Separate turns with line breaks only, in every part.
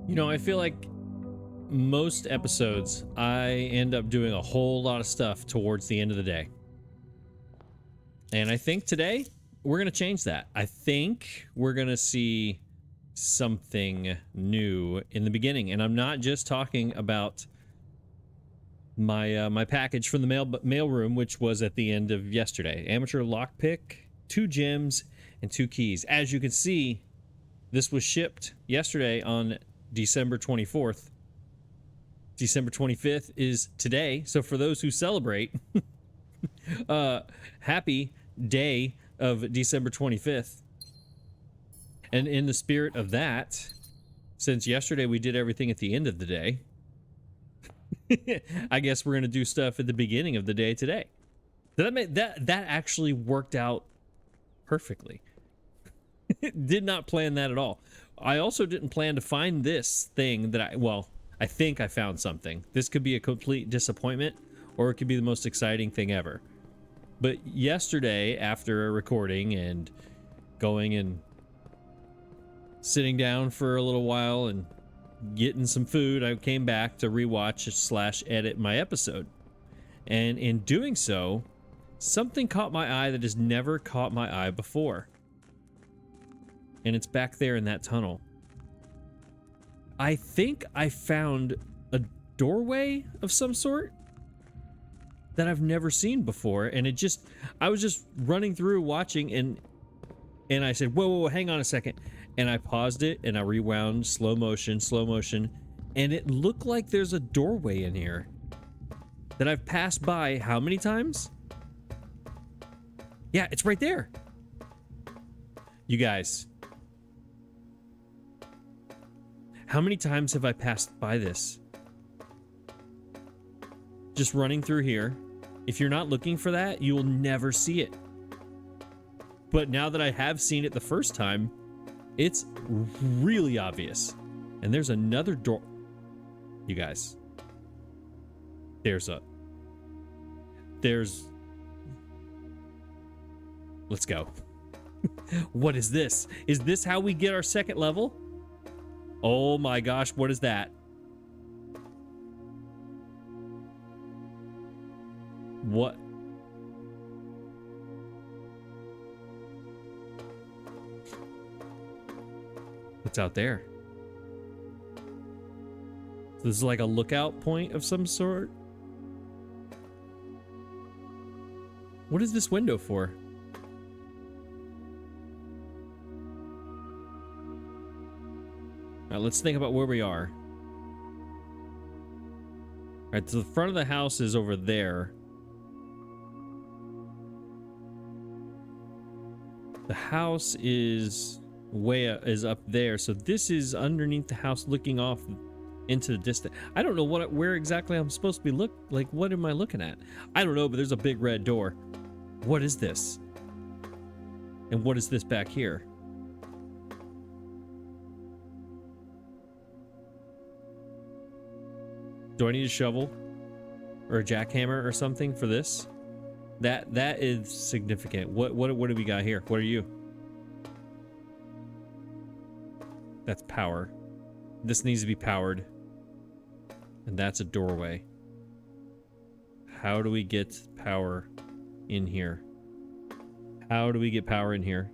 You know, I feel like most episodes, I end up doing a whole lot of stuff towards the end of the day. And I think today we're going to change that. I think we're going to see something new in the beginning. And I'm not just talking about my package from the mail room, which was at the end of yesterday. Amateur lockpick, 2 gems, and 2 keys. As you can see, this was shipped yesterday on December 24th. December 25th is today. So for those who celebrate, happy day of December 25th. And in the spirit of that, since yesterday we did everything at the end of the day, I guess we're going to do stuff at the beginning of the day today. That actually worked out perfectly. Did not plan that at all. I also didn't plan to find this thing that I think I found something. This could be a complete disappointment, or it could be the most exciting thing ever. But yesterday, after a recording and going and sitting down for a little while and getting some food, I came back to rewatch / edit my episode. And in doing so, something caught my eye that has never caught my eye before. And it's back there in that tunnel. I think I found a doorway of some sort that I've never seen before, and I was just running through watching, and I said, whoa, hang on a second, and I paused it and I rewound slow motion, and it looked like there's a doorway in here that I've passed by how many times? Yeah, it's right there. You guys, how many times have I passed by this? Just running through here. If you're not looking for that, you will never see it. But now that I have seen it the first time, it's really obvious. And there's another door. You guys. Let's go. What is this? Is this how we get our second level? Oh my gosh, what is that? What? What's out there? This is like a lookout point of some sort. What is this window for? All right, let's think about where we are. All right, so the front of the house is over there. The house is up there, so this is underneath the house, looking off into the distance. I don't know where exactly I'm supposed to be what am I looking at? I don't know, but there's a big red door. What is this? And what is this back here? Do I need a shovel or a jackhammer or something for this? That is significant. What do we got here? What are you? That's power. This needs to be powered. And that's a doorway. How do we get power in here? How do we get power in here?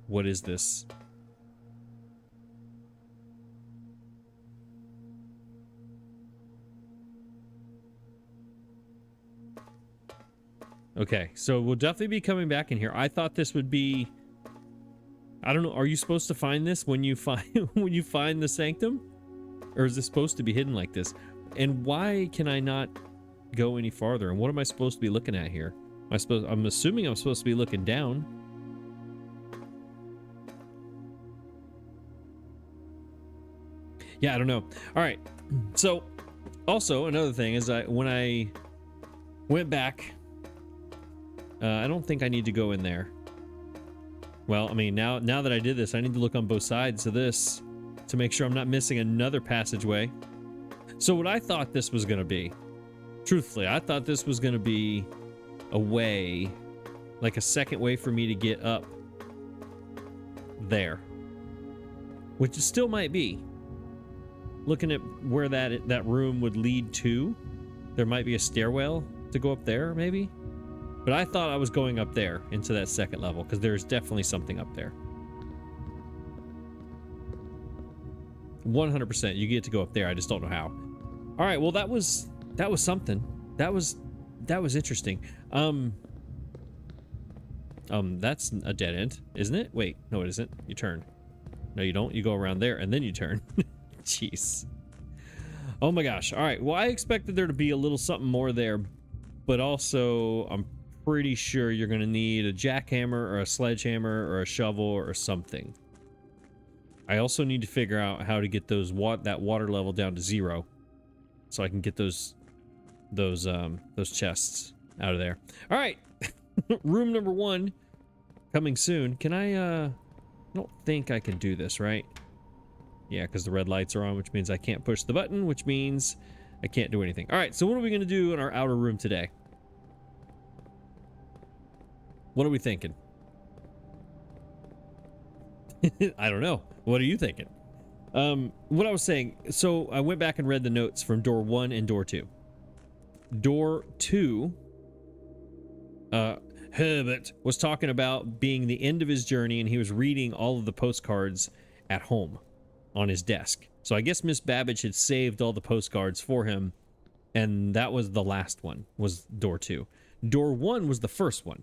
What is this? Okay, so we'll definitely be coming back in here. I thought this would be... I don't know, are you supposed to find this when you find the sanctum? Or is this supposed to be hidden like this? And why can I not go any farther? And what am I supposed to be looking at here? I'm assuming I'm supposed to be looking down. Yeah, I don't know. All right. So, also another thing is when I went back, I don't think I need to go in there. Well, I mean, now that I did this, I need to look on both sides of this to make sure I'm not missing another passageway. So what I thought this was going to be, truthfully, I thought this was going to be a way, like a second way for me to get up there, which it still might be. Looking at where that room would lead to, there might be a stairwell to go up there, maybe. But I thought I was going up there into that second level because there's definitely something up there. 100%, you get to go up there. I just don't know how. All right, well that was something. That was interesting. That's a dead end, isn't it? Wait, no, it isn't. You turn. No, you don't. You go around there and then you turn. Jeez. Oh my gosh. All right. Well, I expected there to be a little something more there, but also I'm pretty sure you're going to need a jackhammer or a sledgehammer or a shovel or something. I also need to figure out how to get that water level down to 0 so I can get those chests out of there. All right. Room number 1 coming soon. Can I don't think I can do this, right? Yeah, because the red lights are on, which means I can't push the button, which means I can't do anything. All right, so what are we going to do in our outer room today? What are we thinking? I don't know. What are you thinking? What I was saying, so I went back and read the notes from door 1 and door 2. Door 2, Herbert was talking about being the end of his journey, and he was reading all of the postcards at home on his desk. So I guess Miss Babbage had saved all the postcards for him, and that was the last one, was door 2. Door 1 was the first one,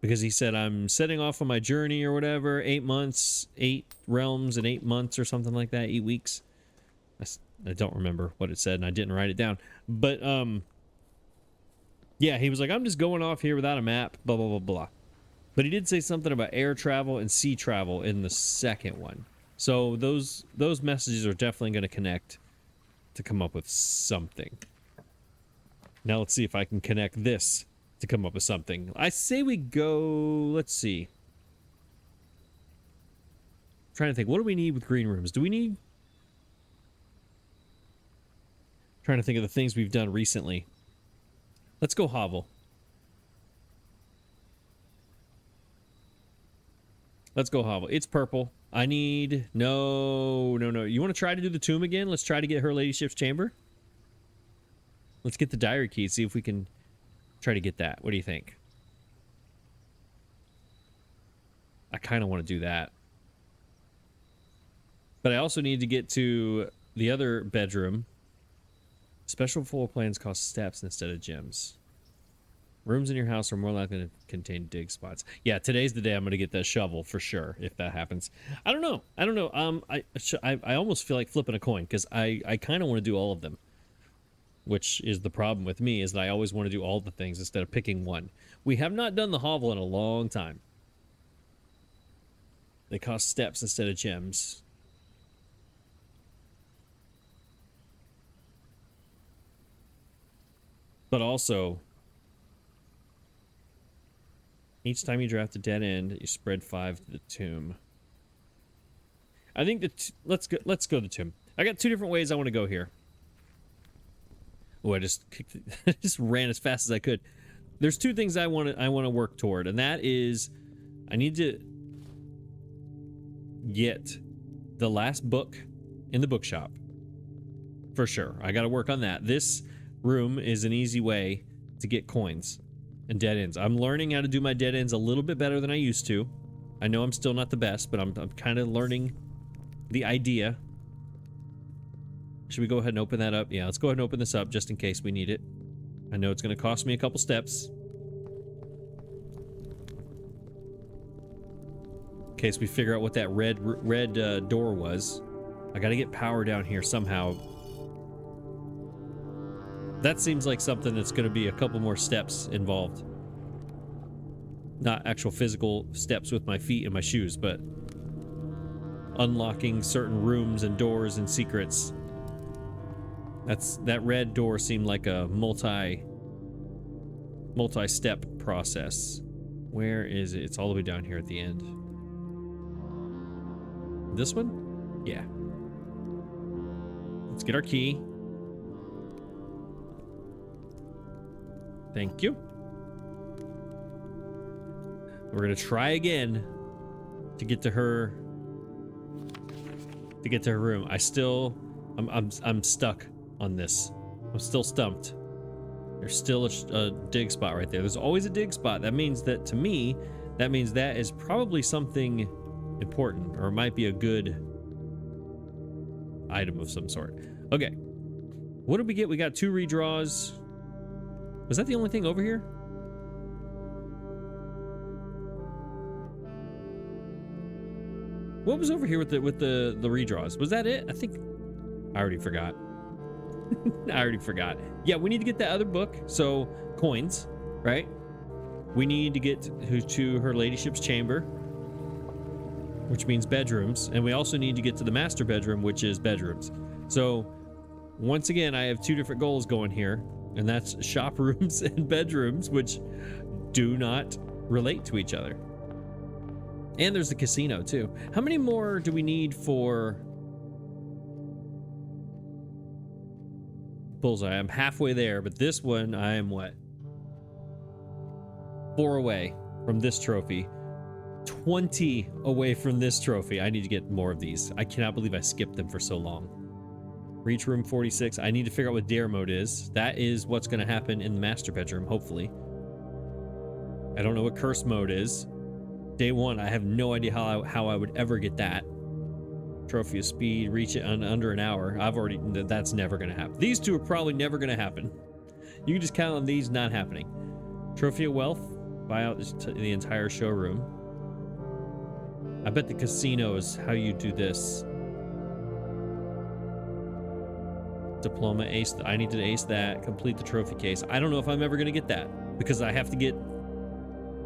because he said, I'm setting off on my journey or whatever, 8 months, 8 realms in 8 months or something like that, 8 weeks. I don't remember what it said, and I didn't write it down. But, yeah, he was like, I'm just going off here without a map, blah, blah, blah, blah. But he did say something about air travel and sea travel in the second one. So those messages are definitely going to connect to come up with something. Now let's see if I can connect this to come up with something. I say we go, let's see. I'm trying to think, what do we need with green rooms? Do we need... I'm trying to think of the things we've done recently. Let's go hovel. Let's go hovel. It's purple. I need... No. You want to try to do the tomb again? Let's try to get her ladyship's chamber. Let's get the diary key. See if we can try to get that. What do you think? I kind of want to do that. But I also need to get to the other bedroom. Special floor plans cost steps instead of gems. Rooms in your house are more likely to contain dig spots. Yeah, today's the day I'm going to get that shovel for sure, if that happens. I don't know. I almost feel like flipping a coin, because I kind of want to do all of them. Which is the problem with me, is that I always want to do all the things instead of picking one. We have not done the hovel in a long time. They cost steps instead of gems. But also, each time you draft a dead end, you spread 5 to the tomb. I think let's go the tomb. I got 2 different ways I want to go here. Oh, I just ran as fast as I could. There's 2 things I want to work toward, and that is I need to get the last book in the bookshop. For sure. I got to work on that. This room is an easy way to get coins and dead ends. I'm learning how to do my dead ends a little bit better than I used to. I know I'm still not the best, but I'm kind of learning the idea. Should we go ahead and open that up? Yeah, let's go ahead and open this up just in case we need it. I know it's going to cost me a couple steps. In case we figure out what that red door was. I got to get power down here somehow. That seems like something that's going to be a couple more steps involved. Not actual physical steps with my feet and my shoes, but unlocking certain rooms and doors and secrets. That red door seemed like a multi-step process. Where is it? It's all the way down here at the end. This one? Yeah. Let's get our key. Thank you. We're gonna try again to get to her room. I'm stuck on this. I'm still stumped. There's still a dig spot right there. There's always a dig spot. That means that, to me, that means that is probably something important, or it might be a good item of some sort. Okay. What did we get? We got 2 redraws. Was that the only thing over here? What was over here with the redraws? Was that it? I think I already forgot. I already forgot. Yeah, we need to get that other book. So, coins, right? We need to get to her ladyship's chamber, which means bedrooms. And we also need to get to the master bedroom, which is bedrooms. So, once again, I have 2 different goals going here. And that's shop rooms and bedrooms, which do not relate to each other. And there's the casino, too. How many more do we need for Bullseye? I'm halfway there, but this one, I am what? 4 away from this trophy. 20 away from this trophy. I need to get more of these. I cannot believe I skipped them for so long. Reach room 46. I need to figure out what dare mode is. That is what's going to happen in the master bedroom, hopefully. I don't know what curse mode is. Day 1, I have no idea how I would ever get that. Trophy of speed, reach it in under an hour. That's never going to happen. These 2 are probably never going to happen. You can just count on these not happening. Trophy of wealth, buy out the entire showroom. I bet the casino is how you do this. Diploma, ace. I need to ace that. Complete the trophy case. I don't know if I'm ever going to get that because I have to get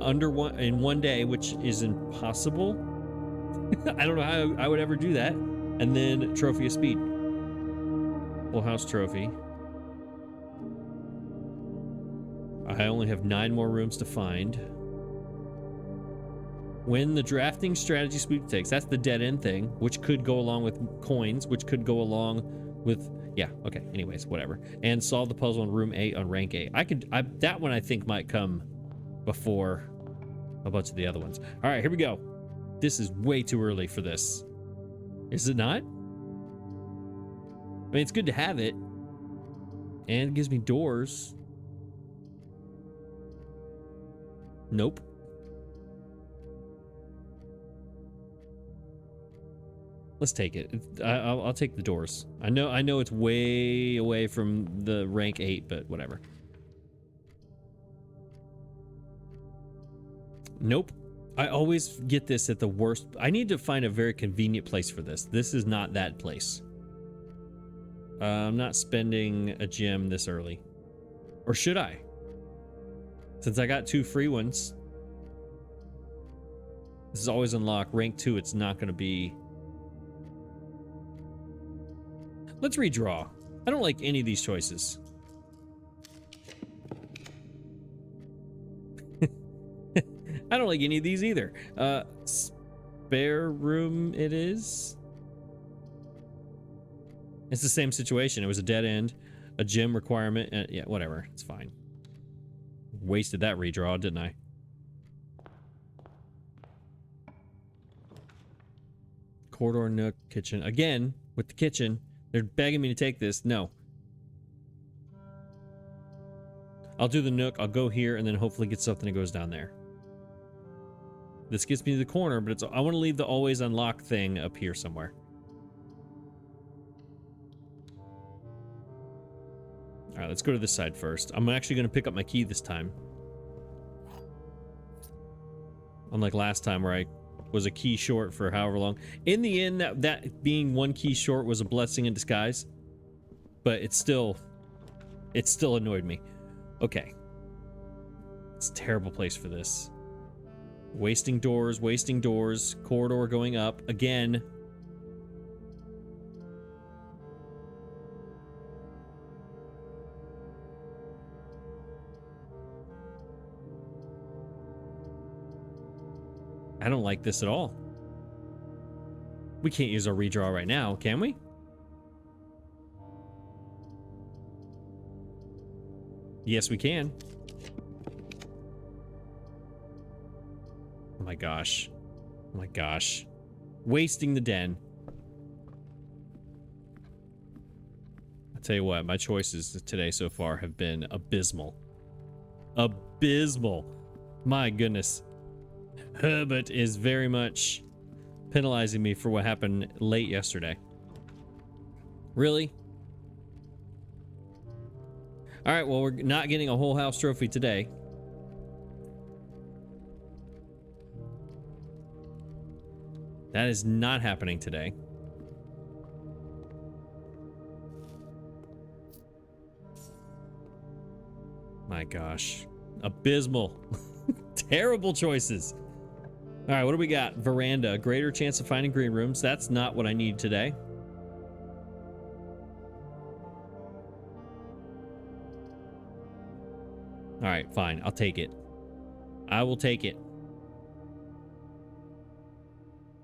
in one day, which is impossible. I don't know how I would ever do that. And then trophy of speed. Full house trophy. I only have 9 more rooms to find. Win the drafting strategy sweepstakes. That's the dead end thing, which could go along with coins, which could go along with, yeah, okay, anyways, whatever. And solve the puzzle in room 8 on rank 8. That one I think might come before a bunch of the other ones. All right, here we go. This is way too early for this. Is it not? I mean, it's good to have it. And it gives me doors. Nope. Let's take it. I'll take the doors. I know it's way away from the rank 8, but whatever. Nope. I always get this at the worst. I need to find a very convenient place for this. This is not that place. I'm not spending a gem this early. Or should I? Since I got 2 free ones. This is always unlocked. Rank 2, it's not going to be... Let's redraw. I don't like any of these choices. I don't like any of these either. Spare room it is. It's the same situation. It was a dead end, a gym requirement. Yeah, whatever. It's fine. Wasted that redraw, didn't I? Corridor, nook, kitchen. Again, with the kitchen, they're begging me to take this. No. I'll do the nook. I'll go here and then hopefully get something that goes down there. This gets me to the corner, but I want to leave the always unlock thing up here somewhere. All right, let's go to this side first. I'm actually going to pick up my key this time. Unlike last time where I was a key short for however long. In the end, that being 1 key short was a blessing in disguise. But it still annoyed me. Okay. It's a terrible place for this. Wasting doors, corridor going up again. I don't like this at all. We can't use our redraw right now, can we? Yes, we can. Oh my gosh. Oh my gosh. Wasting the den. I'll tell you what, my choices today so far have been abysmal. Abysmal. My goodness. Herbert is very much penalizing me for what happened late yesterday. Really? All right, well, we're not getting a whole house trophy today. That is not happening today. My gosh. Abysmal. Terrible choices. All right, what do we got? Veranda. Greater chance of finding green rooms. That's not what I need today. All right, fine. I'll take it. I will take it.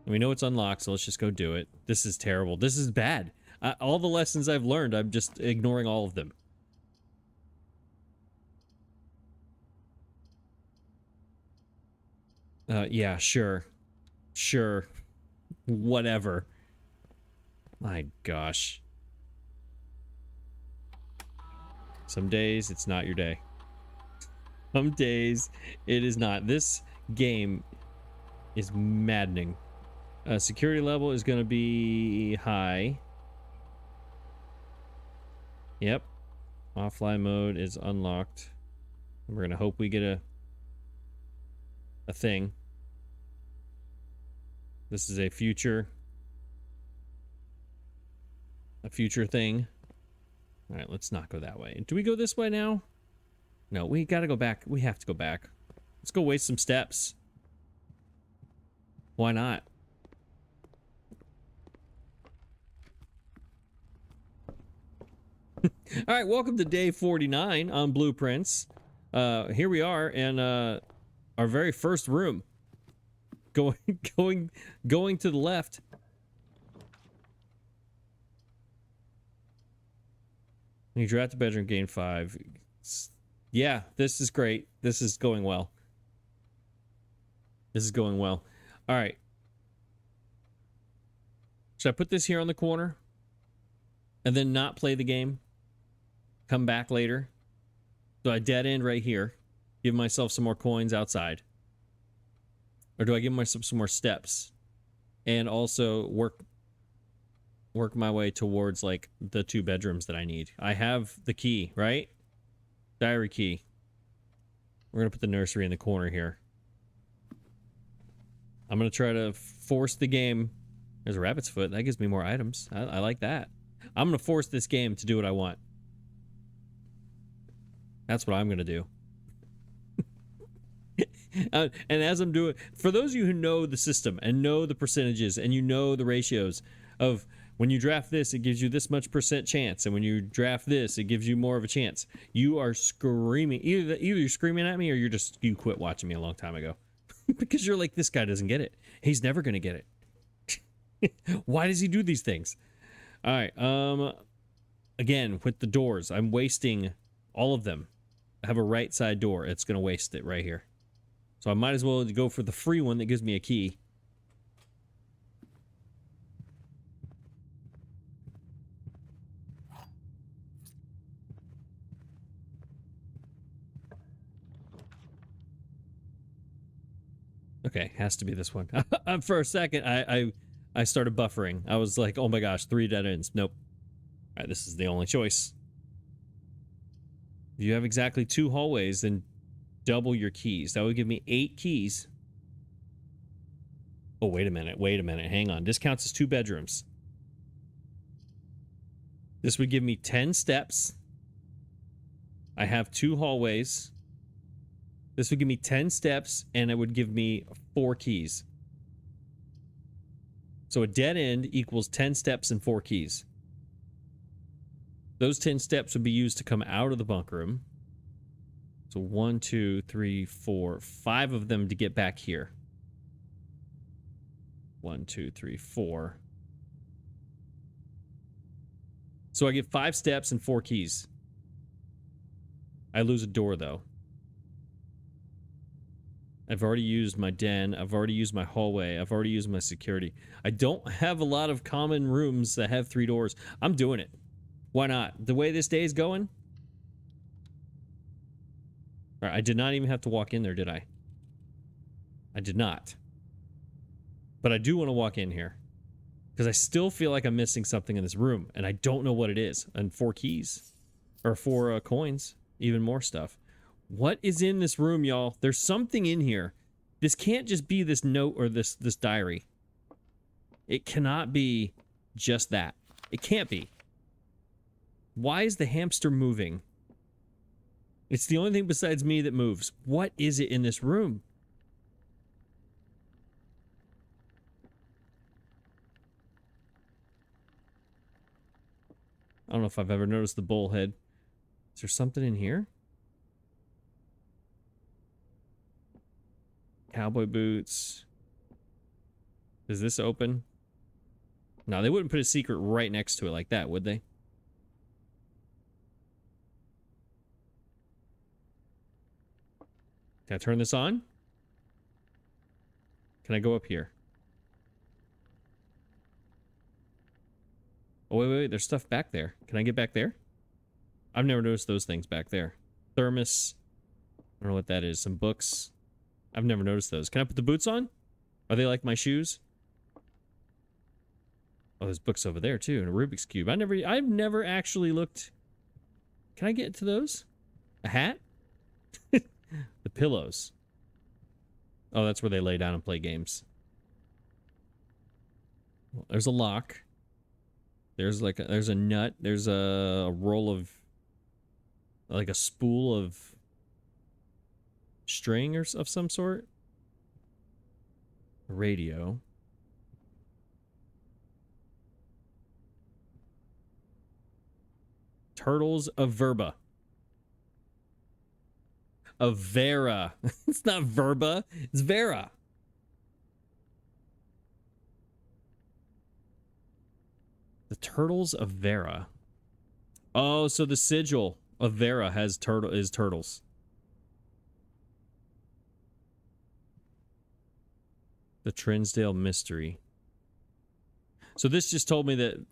We know it's unlocked, so let's just go do it. This is terrible. This is bad. All the lessons I've learned, I'm just ignoring all of them. Yeah, sure. Sure. Whatever. My gosh. Some days, it's not your day. Some days, it is not. This game is maddening. Security level is going to be high. Yep. Offline mode is unlocked. We're going to hope we get a thing. This is a future thing. All right, let's not go that way. Do we go this way now? No, we got to go back. We have to go back. Let's go waste some steps. Why not? All right, welcome to day 49 on Blueprints. Here we are in our very first room. Going to the left. You draft the bedroom, gain 5. Yeah, this is great. This is going well. This is going well. All right. Should I put this here on the corner and then not play the game? Come back later? So I dead end right here. Give myself some more coins outside. Or do I give myself some more steps? And also work my way towards like the 2 bedrooms that I need. I have the key, right? Diary key. We're going to put the nursery in the corner here. I'm going to try to force the game. There's a rabbit's foot. That gives me more items. I like that. I'm going to force this game to do what I want. That's what I'm going to do. And as I'm doing, for those of you who know the system and know the percentages and you know the ratios of when you draft this, it gives you this much % chance. And when you draft this, it gives you more of a chance. You are screaming. Either you're screaming at me or you quit watching me a long time ago. Because you're like, this guy doesn't get it. He's never going to get it. Why does he do these things? All right. Again, with the doors, I'm wasting all of them. I have a right side door. It's going to waste it right here. So I might as well go for the free one that gives me a key. Okay, has to be this one. For a second, I started buffering. I was like, oh my gosh, 3 dead ends. Nope. All right, this is the only choice. If you have exactly 2 hallways, then double your keys. That would give me 8 keys. Oh, wait a minute. Wait a minute. Hang on. This counts as 2 bedrooms. This would give me 10 steps. I have 2 hallways. This would give me 10 steps, and it would give me 4 keys. So a dead end equals 10 steps and 4 keys. Those 10 steps would be used to come out of the bunk room. So 1, 2, 3, 4, 5 of them to get back here. 1, 2, 3, 4. So I get 5 steps and 4 keys. I lose a door though. I've already used my den. I've already used my hallway. I've already used my security. I don't have a lot of common rooms that have 3 doors. I'm doing it. Why not? The way this day is going. All right, I did not even have to walk in there, did I? I did not. But I do want to walk in here. Because I still feel like I'm missing something in this room. And I don't know what it is. And 4 keys. Or 4 coins. Even more stuff. What is in this room, y'all? There's something in here. This can't just be this note or this diary. It cannot be just that. It can't be. Why is the hamster moving? It's the only thing besides me that moves. What is it in this room? I don't know if I've ever noticed the bullhead. Is there something in here? Cowboy boots. Is this open? No, they wouldn't put a secret right next to it like that, would they? Can I turn this on? Can I go up here? Oh, wait. There's stuff back there. Can I get back there? I've never noticed those things back there. Thermos. I don't know what that is. Some books. I've never noticed those. Can I put the boots on? Are they like my shoes? Oh, there's books over there too, and a Rubik's Cube. I've never actually looked. Can I get to those? A hat? The pillows. Oh, that's where they lay down and play games. Well, there's a lock. There's a nut. There's a roll of, like a spool of string or of some sort. A radio. Turtles of Verba. Of Vera. It's not Verba. It's Vera. The Turtles of Vera. Oh, so the sigil of Vera has turtles. The Trinsdale Mystery. So this just told me that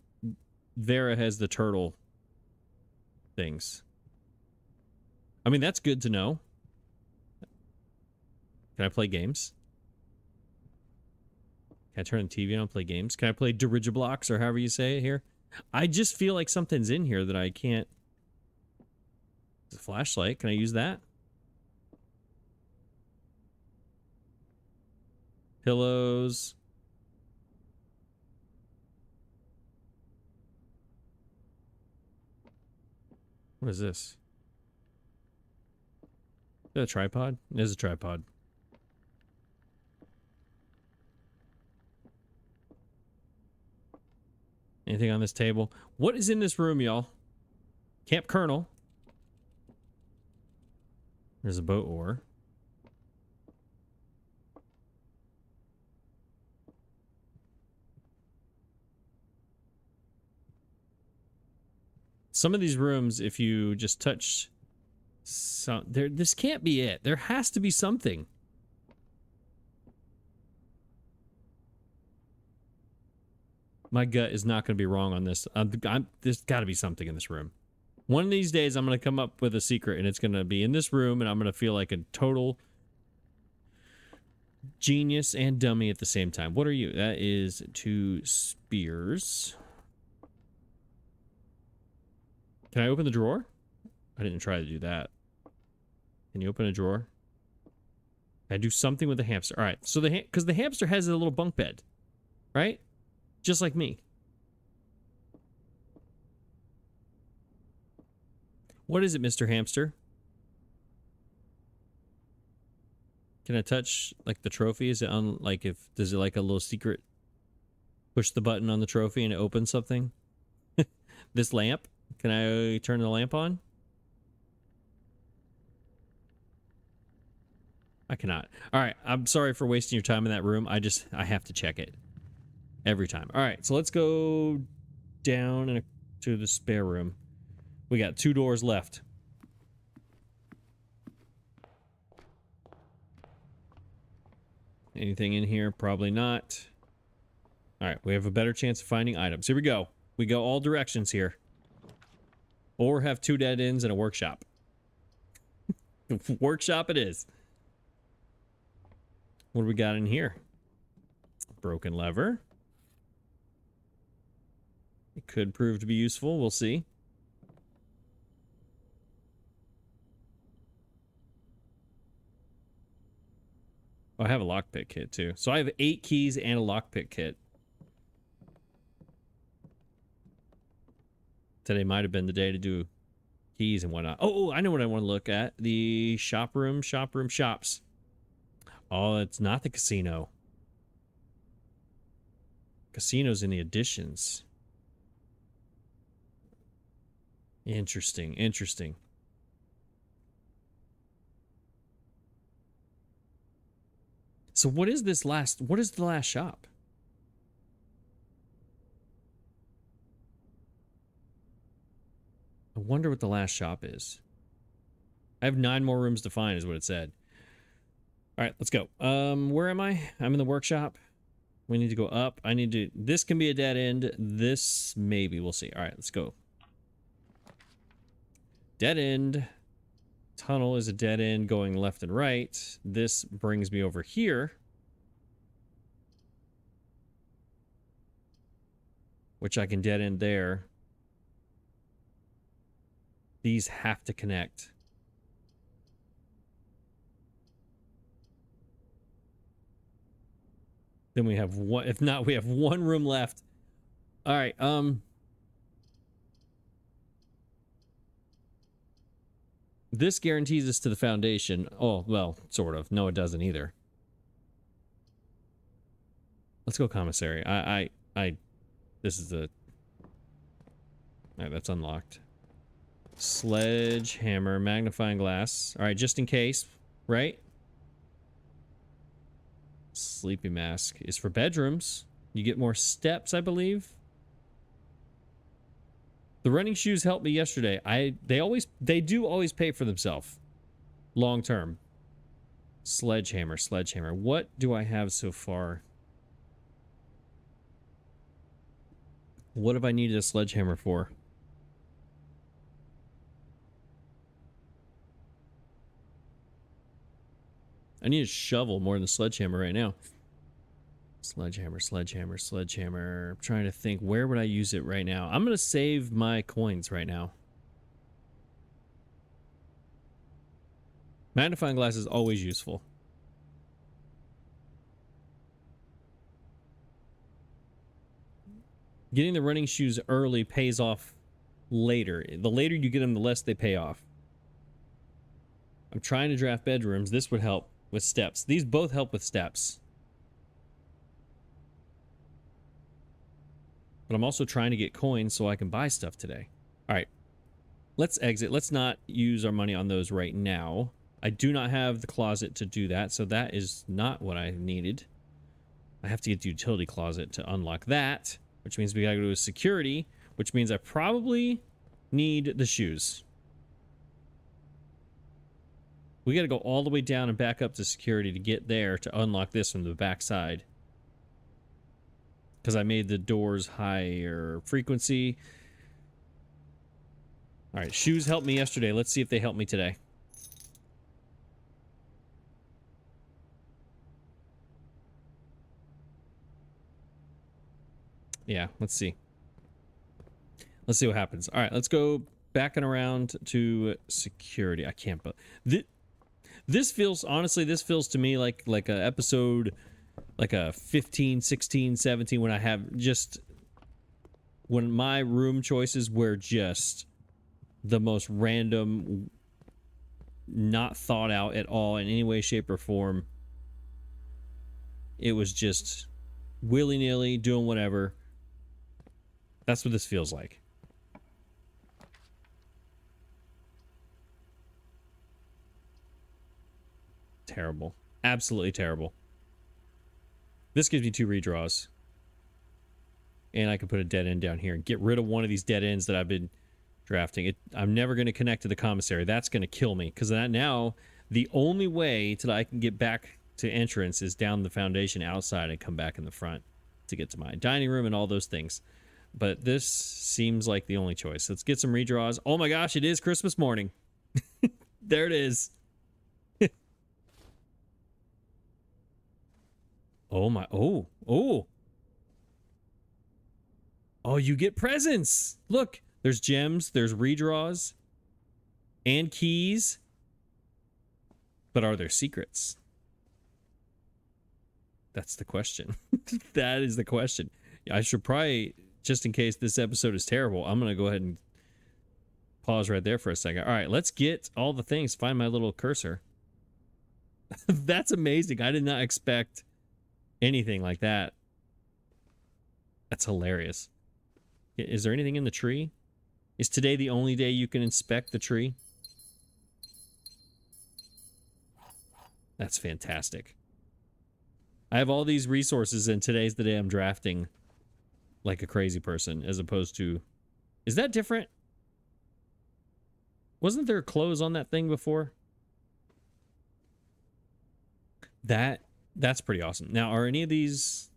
Vera has the turtle things. I mean, that's good to know. Can I play games? Can I turn the TV on and play games? Can I play Dirigiblocks or however you say it here? I just feel like something's in here that I can't. It's a flashlight. Can I use that? Pillows. What is this? Is that a tripod? It is a tripod. Anything on this table? What is in this room, y'all? Camp Colonel. There's a boat oar. Some of these rooms, if you just touch some, this can't be it. There has to be something. My gut is not going to be wrong on this. There's got to be something in this room. One of these days, I'm going to come up with a secret, and it's going to be in this room, and I'm going to feel like a total genius and dummy at the same time. What are you? That is 2 spears. Can I open the drawer? I didn't try to do that. Can you open a drawer? Can I do something with the hamster? All right. So because the hamster has a little bunk bed, right? Just like me. What is it, Mr. Hamster? Can I touch like the trophy? Is it on like does it like a little secret? Push the button on the trophy and it opens something? This lamp? Can I turn the lamp on? I cannot. All right. I'm sorry for wasting your time in that room. I have to check it every time. All right. So let's go down to the spare room. We got 2 doors left. Anything in here? Probably not. All right, we have a better chance of finding items. Here we go. We go all directions here. Or have 2 dead ends and a workshop. Workshop it is. What do we got in here? Broken lever. It could prove to be useful. We'll see. Oh, I have a lockpick kit too. So I have 8 keys and a lockpick kit. Today might have been the day to do keys and whatnot. Oh, I know what I want to look at. The shops. Oh, it's not the casino. Casino's in the additions. Interesting, interesting. So what is the last shop? I wonder what the last shop is. I have 9 more rooms to find is what it said. All right, let's go. Where am I? I'm in the workshop. We need to go up. This can be a dead end. This maybe, we'll see. All right, let's go. Dead end. Tunnel is a dead end going left and right. This brings me over here. Which I can dead end there. These have to connect. Then we have one, if not, we have 1 room left. All right, this guarantees us to the foundation. Oh, well, sort of. No, it doesn't either. Let's go commissary. This is the... All right, that's unlocked. Sledgehammer, magnifying glass. All right, just in case, right? Sleepy mask is for bedrooms. You get more steps, I believe. The running shoes helped me yesterday. They do always pay for themselves. Long term. Sledgehammer. What do I have so far? What have I needed a sledgehammer for? I need a shovel more than a sledgehammer right now. Sledgehammer. I'm trying to think, where would I use it right now? I'm going to save my coins right now. Magnifying glass is always useful. Getting the running shoes early pays off later. The later you get them, the less they pay off. I'm trying to draft bedrooms. This would help with steps. These both help with steps. But I'm also trying to get coins so I can buy stuff today. All right. Let's exit. Let's not use our money on those right now. I do not have the closet to do that, so that is not what I needed. I have to get the utility closet to unlock that, which means we gotta go to security, which means I probably need the shoes. We gotta go all the way down and back up to security to get there to unlock this from the back side. Because I made the doors higher frequency. All right, shoes helped me yesterday. Let's see if they help me today. Yeah, let's see. Let's see what happens. All right, let's go backing around to security. I can't, but this feels, honestly, this feels to me like a episode, like a 15, 16, 17, when I have just, when my room choices were just the most random, not thought out at all in any way, shape, or form. It was just willy-nilly doing whatever. That's what this feels like. Terrible. Absolutely terrible. This gives me 2 redraws. And I can put a dead end down here and get rid of one of these dead ends that I've been drafting. I'm never going to connect to the commissary. That's going to kill me. Because now, the only way that I can get back to entrance is down the foundation outside and come back in the front to get to my dining room and all those things. But this seems like the only choice. Let's get some redraws. Oh my gosh, it is Christmas morning. There it is. Oh my, oh. Oh, you get presents. Look, there's gems, there's redraws, and keys. But are there secrets? That's the question. That is the question. I should probably, just in case this episode is terrible, I'm going to go ahead and pause right there for a second. All right, let's get all the things. Find my little cursor. That's amazing. I did not expect anything like that. That's hilarious. Is there anything in the tree? Is today the only day you can inspect the tree? That's fantastic. I have all these resources, and today's the day I'm drafting like a crazy person, as opposed to... Is that different? Wasn't there clothes on that thing before? That's pretty awesome. Now, are any of these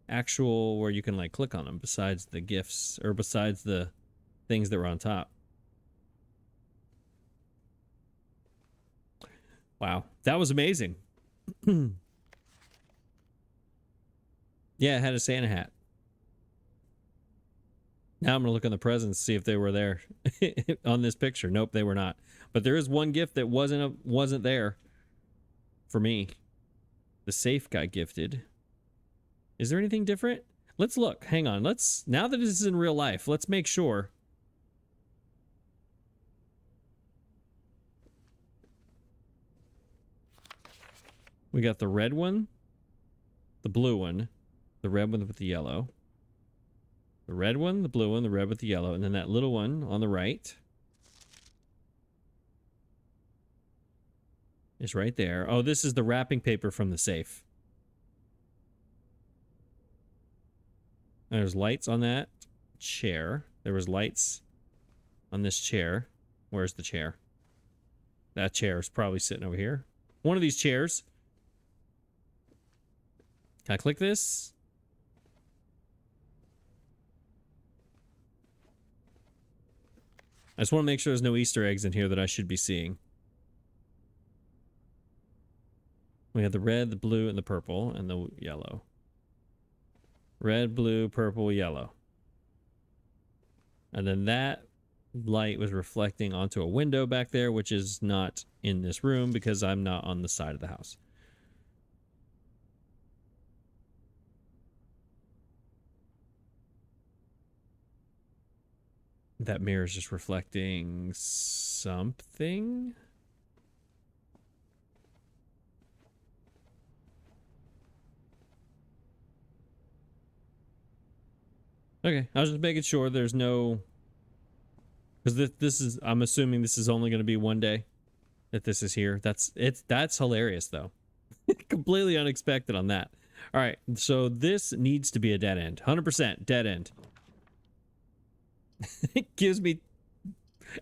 actual where you can like click on them besides the gifts or besides the things that were on top? Wow, that was amazing. Yeah, it had a Santa hat. Now I'm gonna look on the presents, see if they were there on this picture. Nope, they were not. But there is one gift that wasn't there for me. The safe got gifted. Is there anything different? Let's look. Hang on. Now that this is in real life, let's make sure. We got the red one, the blue one, the red one with the yellow. The red one, the blue one, the red with the yellow, and then that little one on the right is right there. Oh, this is the wrapping paper from the safe. There's lights on that chair. There was lights on this chair. Where's the chair? That chair is probably sitting over here. One of these chairs. Can I click this? I just want to make sure there's no Easter eggs in here that I should be seeing. We have the red, the blue, and the purple, and the yellow. Red, blue, purple, yellow. And then that light was reflecting onto a window back there, which is not in this room because I'm not on the side of the house. That mirror is just reflecting something. Okay, I was just making sure there's no... Because this is... I'm assuming this is only going to be one day that this is here. That's hilarious, though. Completely unexpected on that. All right, so this needs to be a dead end. 100% dead end. It gives me...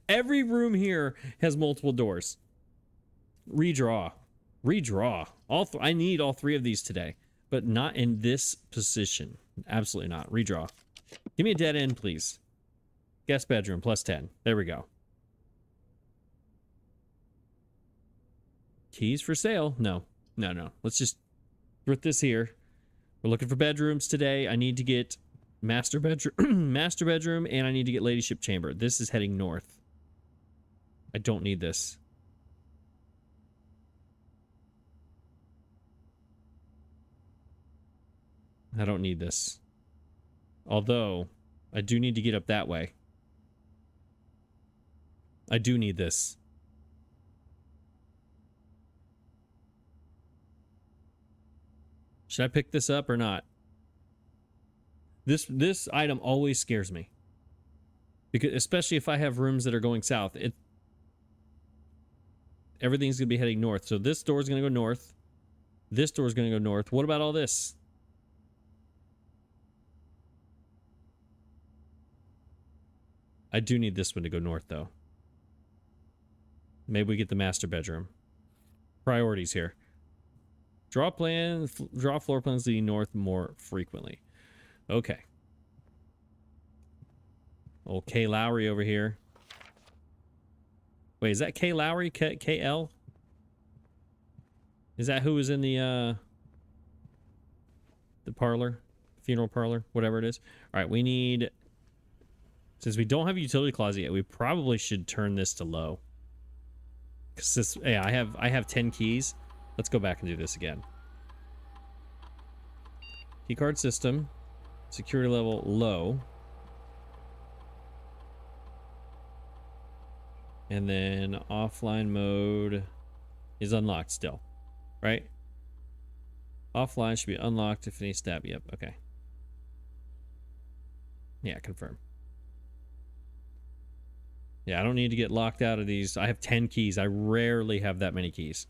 Every room here has multiple doors. Redraw. Redraw. I need all three of these today, but not in this position. Absolutely not. Redraw. Give me a dead end, please. Guest bedroom, plus 10. There we go. Keys for sale? No. No. Let's just put this here. We're looking for bedrooms today. I need to get master bedroom, and I need to get ladyship chamber. This is heading north. I don't need this. I don't need this. Although, I do need to get up that way. I do need this. Should I pick this up or not? This item always scares me. Because especially if I have rooms that are going south, everything's going to be heading north. So this door is going to go north. This door is going to go north. What about all this? I do need this one to go north, though. Maybe we get the master bedroom. Priorities here. Draw floor plans leading north more frequently. Okay. Old K. Lowry over here. Wait, is that K. Lowry? KL? Is that who was in the parlor? Funeral parlor? Whatever it is. All right, we need... Since we don't have a utility closet yet, we probably should turn this to low. Because this... Yeah, I have 10 keys. Let's go back and do this again. Keycard system. Security level low. And then offline mode is unlocked still, right? Offline should be unlocked if any stab. Yep, okay. Yeah, confirm. Yeah, I don't need to get locked out of these. I have 10 keys. I rarely have that many keys.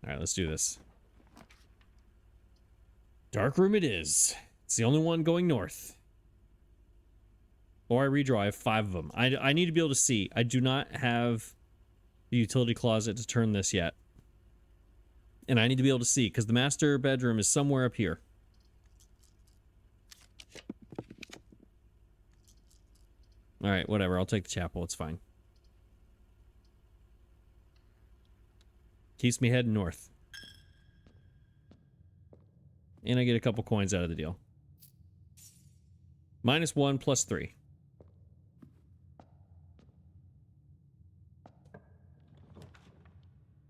All right, let's do this. Dark room it is. It's the only one going north. Or I redraw. I have 5 of them. I need to be able to see. I do not have the utility closet to turn this yet. And I need to be able to see because the master bedroom is somewhere up here. All right, whatever. I'll take the chapel. It's fine. Keeps me heading north. And I get a couple coins out of the deal. -1 plus 3.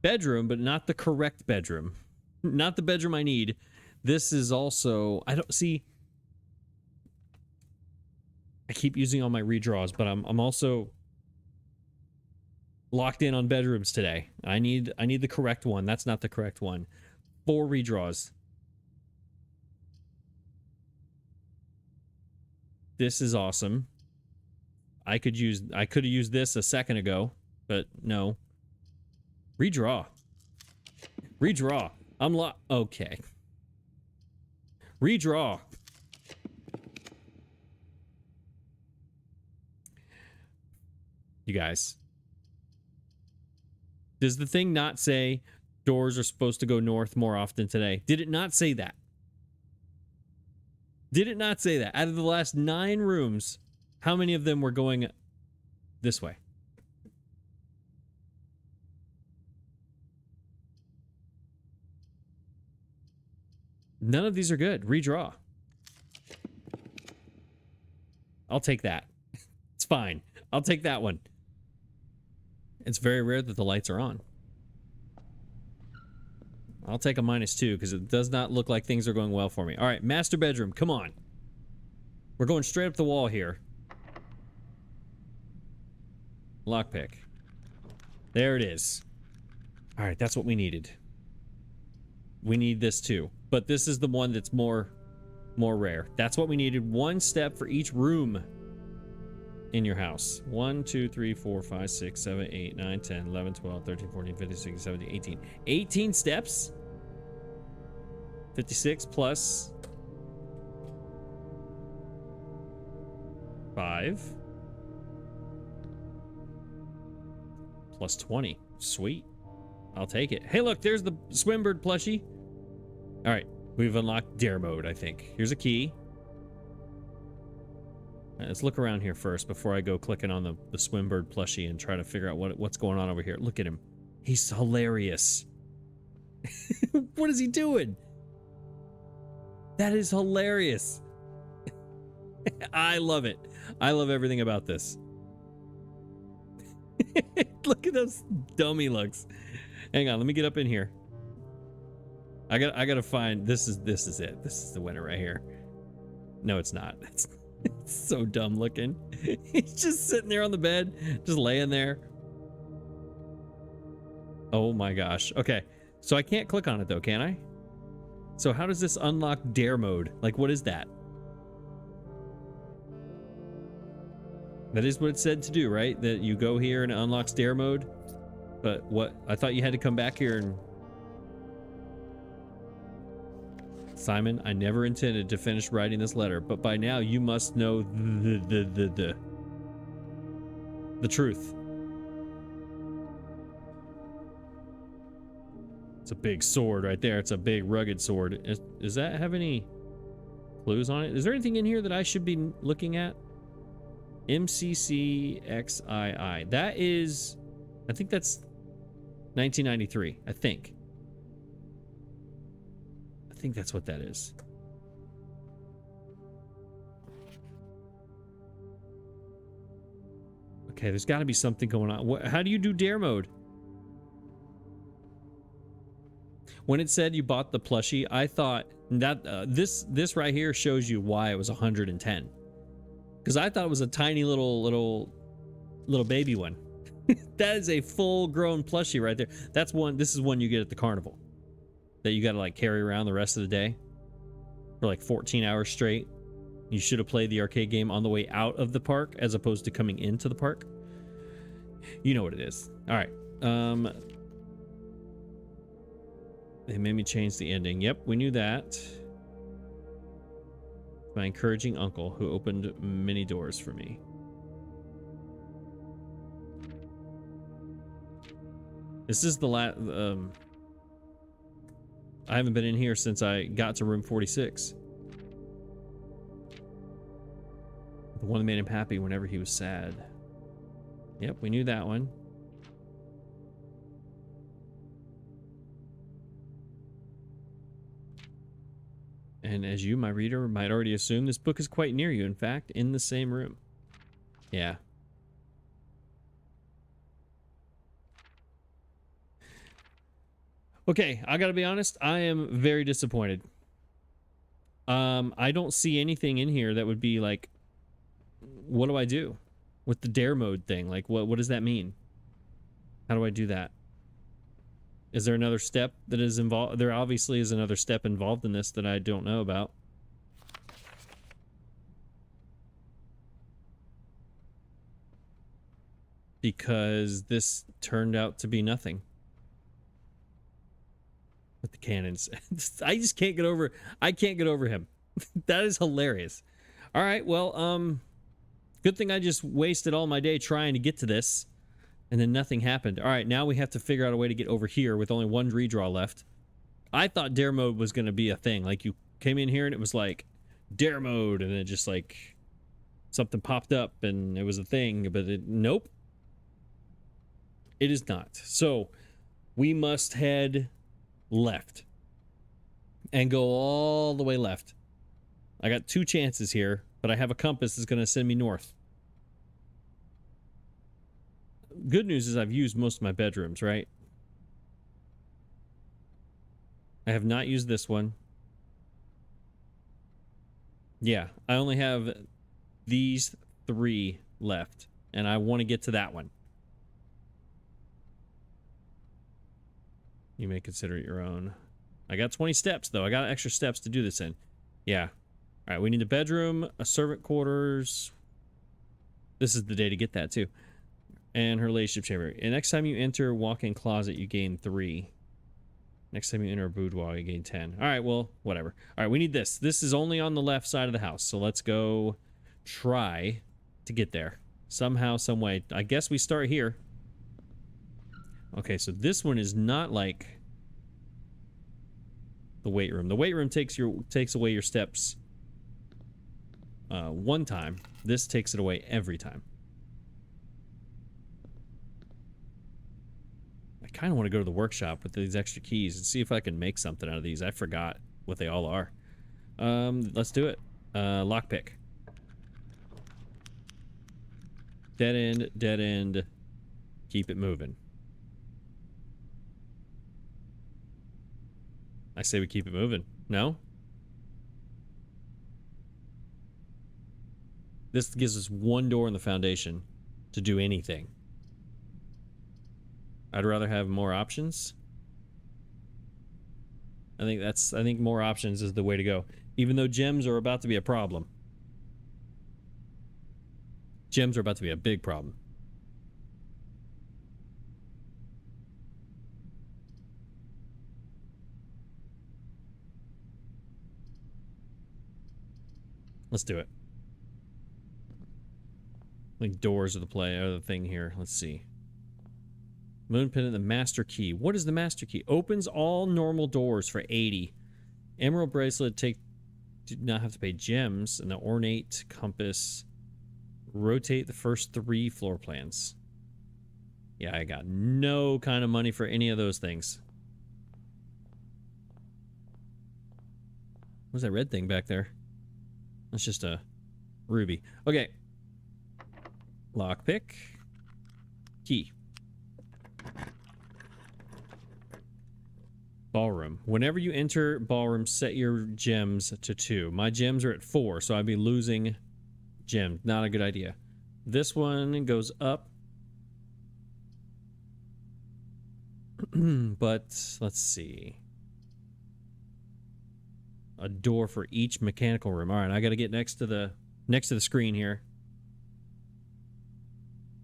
Bedroom, but not the correct bedroom. Not the bedroom I need. This is also... I don't see... I keep using all my redraws, but I'm also locked in on bedrooms today. I need the correct one. That's not the correct one. 4 redraws. This is awesome. I could have used this a second ago, but no. Redraw. Redraw. Unlock. Okay. Redraw. You guys. Does the thing not say doors are supposed to go north more often today? Did it not say that? Did it not say that? Out of the last 9 rooms, how many of them were going this way? None of these are good. Redraw. I'll take that. It's fine. I'll take that one. It's very rare that the lights are on. I'll take a -2 because it does not look like things are going well for me. All right, master bedroom. Come on. We're going straight up the wall here. Lockpick. There it is. All right, that's what we needed. We need this too. But this is the one that's more rare. That's what we needed. 1 step for each room in your house. 1, 2, 3, 4, 5, 6, 7, 8, 9, 10, 11, 12, 13, 14, 15, 16, 17, 18. 18 steps? 56 plus 5 plus 20. Sweet. I'll take it. Hey, look, there's the Swimbird plushie. All right, we've unlocked dare mode, I think. Here's a key. All right, let's look around here first before I go clicking on the Swimbird plushie and try to figure out what's going on over here. Look at him. He's hilarious. What is he doing? That is hilarious. I love it. I love everything about this. Look at those dummy looks. Hang on, let me get up in here. I gotta find this is it. This is the winner right here. No, it's not. It's so dumb looking. He's just sitting there on the bed, just laying there. Oh my gosh. Okay. So I can't click on it though, can I? So how does this unlock dare mode? Like, what is that? That is what it said to do, right? That you go here and it unlocks dare mode. But what? I thought you had to come back here and... Simon, I never intended to finish writing this letter, but by now you must know the truth. It's a big sword right there. It's a big rugged sword. Does that have any clues on it? Is there anything in here that I should be looking at? MCCXII. That is, I think that's 1993. I think that's what that is. Okay, there's got to be something going on. How do you do dare mode? When it said you bought the plushie, I thought that this right here shows you why it was 110. Because I thought it was a tiny little baby one. That is a full-grown plushie right there. That's one. This is one you get at the carnival that you got to like carry around the rest of the day for like 14 hours straight. You should have played the arcade game on the way out of the park as opposed to coming into the park. You know what it is. All right. They made me change the ending. Yep, we knew that. My encouraging uncle who opened many doors for me. This is the last. I haven't been in here since I got to room 46. The one that made him happy whenever he was sad. Yep, we knew that one. And as you, my reader, might already assume, this book is quite near you. In fact, in the same room. Yeah. Okay, I gotta be honest. I am very disappointed. I don't see anything in here that would be like, what do I do with the dare mode thing? Like, what does that mean? How do I do that? Is there another step that is involved? There obviously is another step involved in this that I don't know about. Because this turned out to be nothing. With the cannons. I just can't get over, I can't get over him. That is hilarious. All right, well, good thing I just wasted all my day trying to get to this. And then nothing happened. All right, now we have to figure out a way to get over here with only one redraw left. I thought dare mode was going to be a thing. Like, you came in here and it was like, dare mode, and then just like, something popped up and it was a thing. But nope. It is not. So, we must head left. And go all the way left. I got 2 chances here, but I have a compass that's going to send me north. Good news is I've used most of my bedrooms, right? I have not used this one. Yeah, I only have these 3 left, and I want to get to that one. You may consider it your own. I got 20 steps, though. I got extra steps to do this in. Yeah. All right, we need a bedroom, a servant quarters. This is the day to get that, too. And her relationship chamber. And next time you enter walk-in closet, you gain 3. Next time you enter a boudoir, you gain 10. All right, well, whatever. All right, we need this. This is only on the left side of the house. So let's go try to get there. Somehow, some way. I guess we start here. Okay, so this one is not like the weight room. The weight room takes away your steps one time. This takes it away every time. I kind of want to go to the workshop with these extra keys and see if I can make something out of these. I forgot what they all are. Let's do it. Lockpick. Dead end. Keep it moving. I say we keep it moving. No? This gives us 1 door in the foundation to do anything. I'd rather have more options. I think more options is the way to go. Even though gems are about to be a problem. Gems are about to be a big problem. Let's do it. I think doors are the thing here. Let's see. Moon pendant, the master key. What is the master key? Opens all normal doors for 80. Emerald bracelet, do not have to pay gems. And the ornate compass. Rotate the first 3 floor plans. Yeah, I got no kind of money for any of those things. What's that red thing back there? That's just a ruby. Okay. Lockpick. Key. Ballroom. Whenever you enter ballroom, set your gems to 2. My gems are at 4, so I'd be losing gems. Not a good idea. This one goes up. But let's see. A door for each mechanical room. All right, I got to get next to the screen here.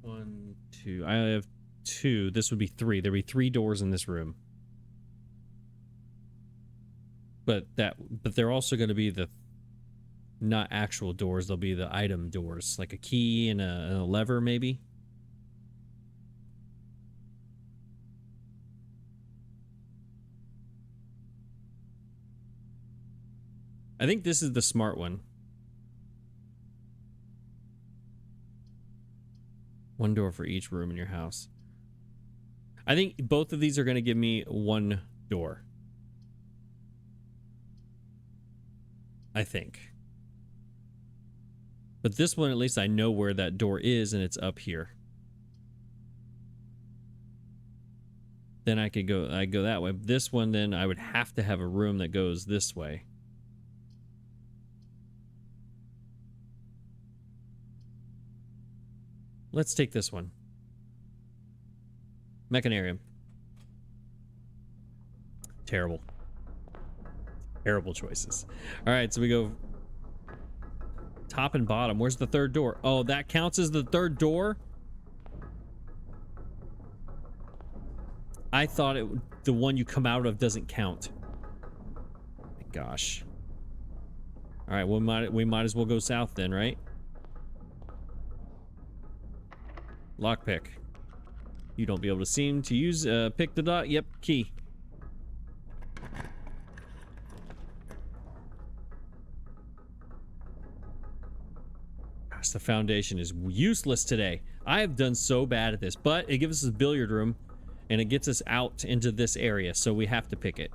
1, 2. I have 2. This would be 3. There'd be 3 doors in this room. But they're also going to be the not actual doors. They'll be the item doors, like a key and a lever, maybe. I think this is the smart one. 1 door for each room in your house. I think both of these are going to give me 1 door. I think. But this one, at least I know where that door is, and it's up here. Then I go that way. This one, then I would have to have a room that goes this way. Let's take this one. Mechanarium. Terrible. Terrible choices. All right, so we go top and bottom. Where's the 3rd door? Oh, that counts as the 3rd door? I thought the one you come out of doesn't count. My gosh. All right, we might as well go south then, right? Lockpick. You don't be able to seem to use pick the dot. Yep, key. Gosh, the foundation is useless today. I have done so bad at this, but it gives us a billiard room and it gets us out into this area, so we have to pick it.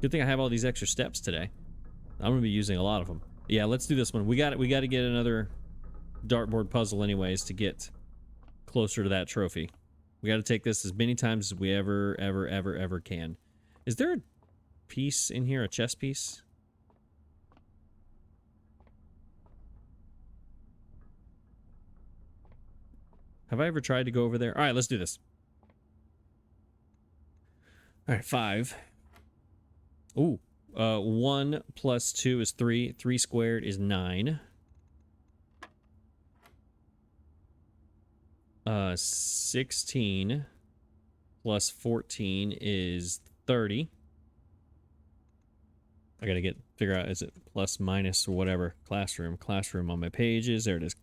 Good thing I have all these extra steps today. I'm gonna be using a lot of them. Yeah, let's do this one. We got to get another dartboard puzzle anyways to get closer to that trophy. We got to take this as many times as we ever can. Is there a piece in here, a chess piece? Have I ever tried to go over there? All right, let's do this. All right, 5. Ooh, 1 plus 2 is 3. 3 squared is 9. 16 plus 14 is 30. I gotta figure out, is it plus, minus, or whatever? Classroom on my pages. There it is.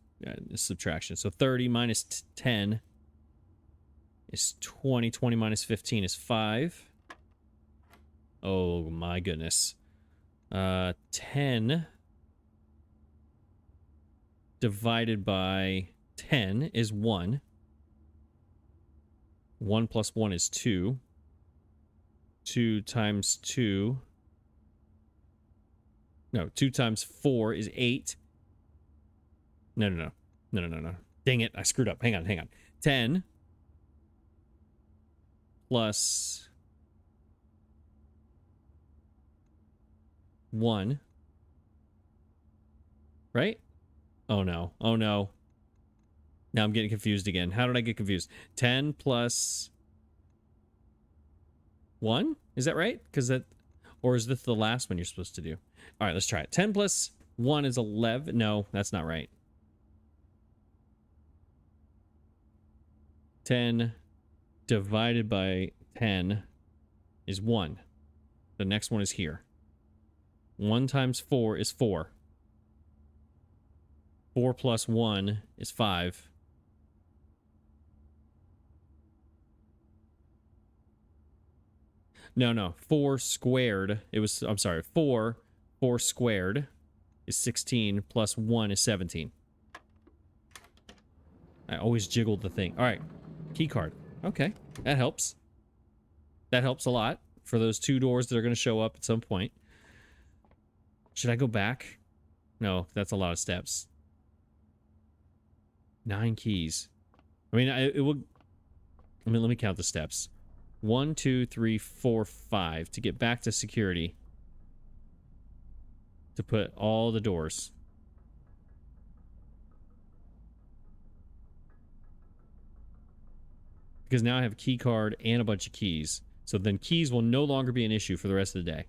Subtraction. So 30 minus 10 is 20. 20 minus 15 is 5. Oh my goodness. 10 divided by 10 is 1. 1 plus 1 is 2. 2 times 2. No, 2 times 4 is 8. No. Dang it, I screwed up. Hang on. 10 plus 1. Right? Oh no. Now I'm getting confused again. How did I get confused? 10 plus 1? Is that right? Or is this the last one you're supposed to do? All right, let's try it. 10 plus 1 is 11. No, that's not right. 10 divided by 10 is 1. The next one is here. 1 times 4 is 4. 4 plus 1 is 5. No. 4 squared. It was, I'm sorry, 4 squared is 16 plus 1 is 17. I always jiggled the thing. All right. Key card. Okay. That helps. That helps a lot for those 2 doors that are going to show up at some point. Should I go back? No, that's a lot of steps. 9 keys. I mean, it will... let me count the steps. 1, 2, 3, 4, 5 to get back to security. To put all the doors. Because now I have a key card and a bunch of keys. So then keys will no longer be an issue for the rest of the day.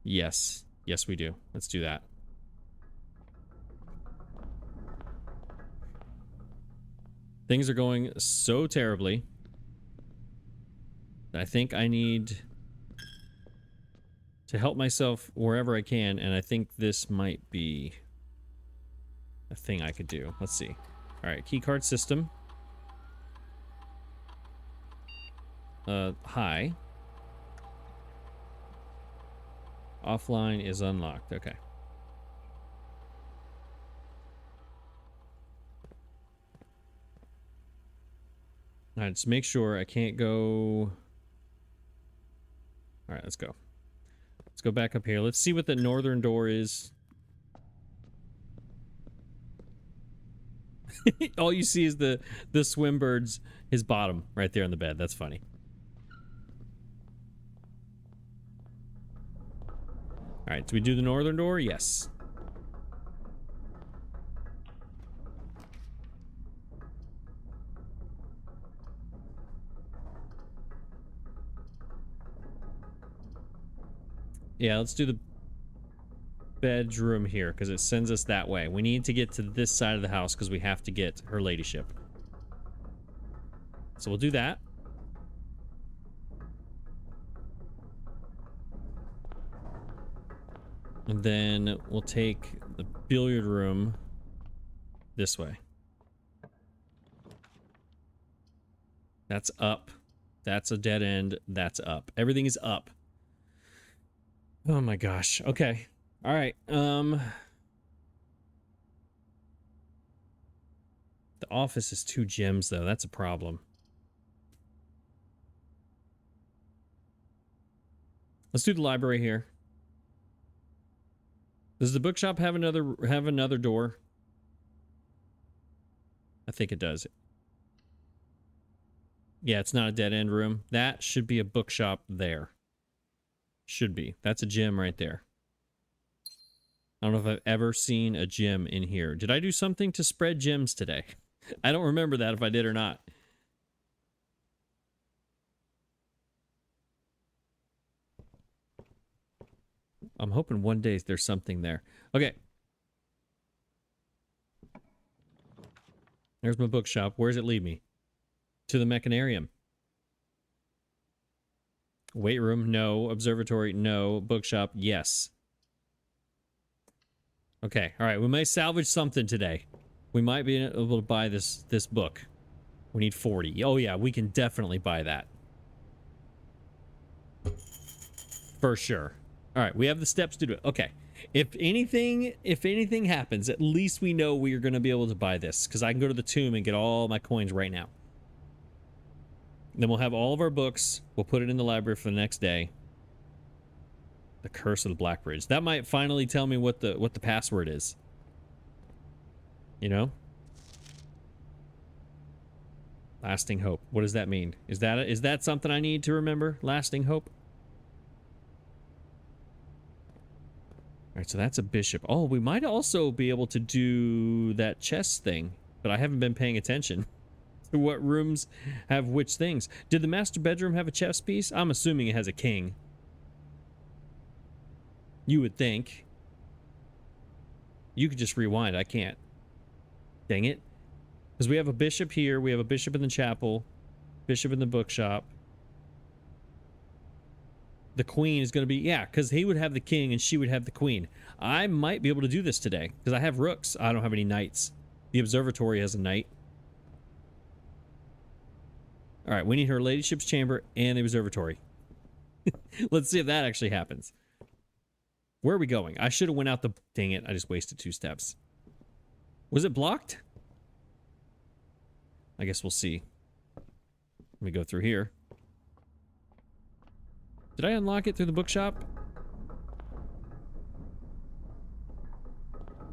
Yes. Yes, we do. Let's do that. Things are going so terribly. I think I need to help myself wherever I can, and I think this might be a thing I could do. Let's see. All right, keycard system. Hi. Offline is unlocked. Okay. All right, let's make sure I can't go. All right, let's go. Let's go back up here. Let's see what the northern door is. All you see is the swim bird's, his bottom right there on the bed. That's funny. All right, do we do the northern door? Yes. Yeah, let's do the bedroom here because it sends us that way. We need to get to this side of the house because we have to get her ladyship. So we'll do that. And then we'll take the billiard room this way. That's up. That's a dead end. That's up. Everything is up. Oh my gosh. Okay. All right. The office is 2 gems though. That's a problem. Let's do the library here. Does the bookshop have another door? I think it does. Yeah, it's not a dead end room. That should be a bookshop there. Should be. That's a gym right there. I don't know if I've ever seen a gym in here. Did I do something to spread gems today? I don't remember that if I did or not. I'm hoping one day there's something there. Okay. There's my bookshop. Where does it lead me? To the mechanarium. Weight room, no. Observatory, no. Bookshop, yes. Okay, all right. We may salvage something today. We might be able to buy this book. We need 40. Oh yeah, we can definitely buy that. For sure. All right, we have the steps to do it. Okay. If anything happens, at least we know we are going to be able to buy this because I can go to the tomb and get all my coins right now. Then we'll have all of our books. We'll put it in the library for the next day. The Curse of the Black Bridge. That might finally tell me what the password is. You know? Lasting hope. What does that mean? Is that something I need to remember? Lasting hope? All right, so that's a bishop. Oh, we might also be able to do that chess thing, but I haven't been paying attention to what rooms have which things. Did the master bedroom have a chess piece? I'm assuming it has a king. You would think. You could just rewind. I can't. Dang it. Because we have a bishop here. We have a bishop in the chapel. Bishop in the bookshop. the queen is going to be, yeah, because he would have the king and she would have the queen. I might be able to do this today because I have rooks. I don't have any knights. The observatory has a knight. All right, we need her ladyship's chamber and the observatory. Let's see if that actually happens. Where are we going? I should have went out the... Dang it, I just wasted 2 steps. Was it blocked? I guess we'll see. Let me go through here. Did I unlock it through the bookshop?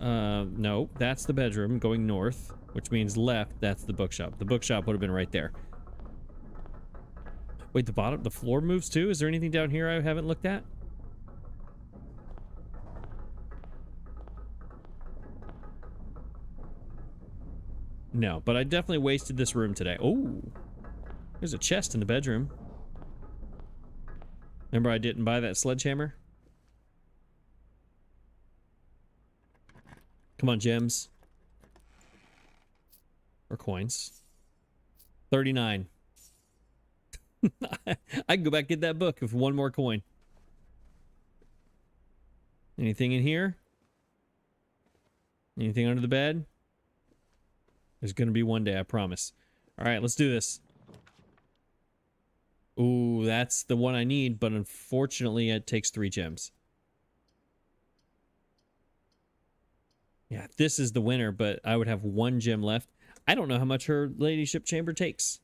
No, that's the bedroom going north, which means left, that's the bookshop. The bookshop would have been right there. Wait, the floor moves too? Is there anything down here I haven't looked at? No, but I definitely wasted this room today. Oh, there's a chest in the bedroom. Remember I didn't buy that sledgehammer? Come on, gems. Or coins. 39. I can go back and get that book with 1 more coin. Anything in here? Anything under the bed? There's gonna be one day, I promise. Alright, let's do this. Ooh, that's the one I need, but unfortunately it takes 3 gems. Yeah, this is the winner, but I would have 1 gem left. I don't know how much her ladyship chamber takes.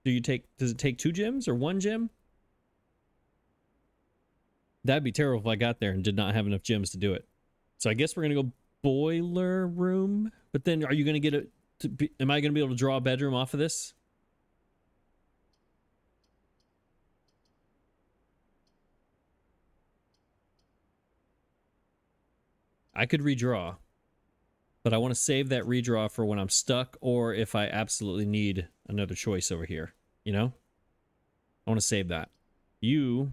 Does it take 2 gems or 1 gem? That'd be terrible if I got there and did not have enough gems to do it. So I guess we're gonna go boiler room, but then are you gonna get am I gonna be able to draw a bedroom off of this? I could redraw, but I want to save that redraw for when I'm stuck or if I absolutely need another choice over here, you know? I want to save that. You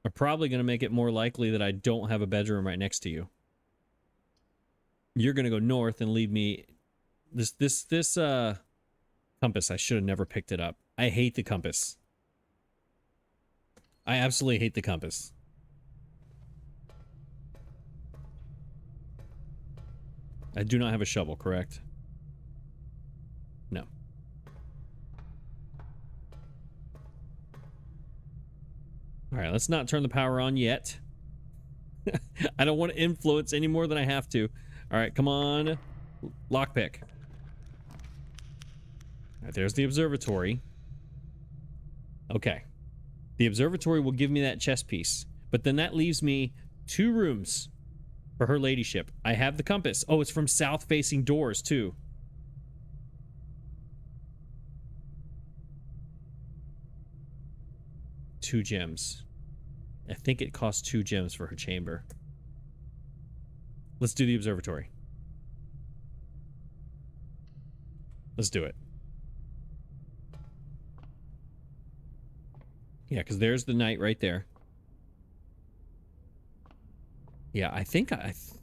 are probably going to make it more likely that I don't have a bedroom right next to you. You're going to go north and leave me this compass. I should have never picked it up. I hate the compass. I absolutely hate the compass. I do not have a shovel, correct? No. All right, let's not turn the power on yet. I don't want to influence any more than I have to. All right, come on. Lockpick. All right, there's the observatory. Okay. The observatory will give me that chess piece, but then that leaves me 2 rooms for her ladyship. I have the compass. Oh, it's from south-facing doors, too. Two gems. I think it costs 2 gems for her chamber. Let's do the observatory. Let's do it. Yeah, because there's the knight right there. Yeah, I think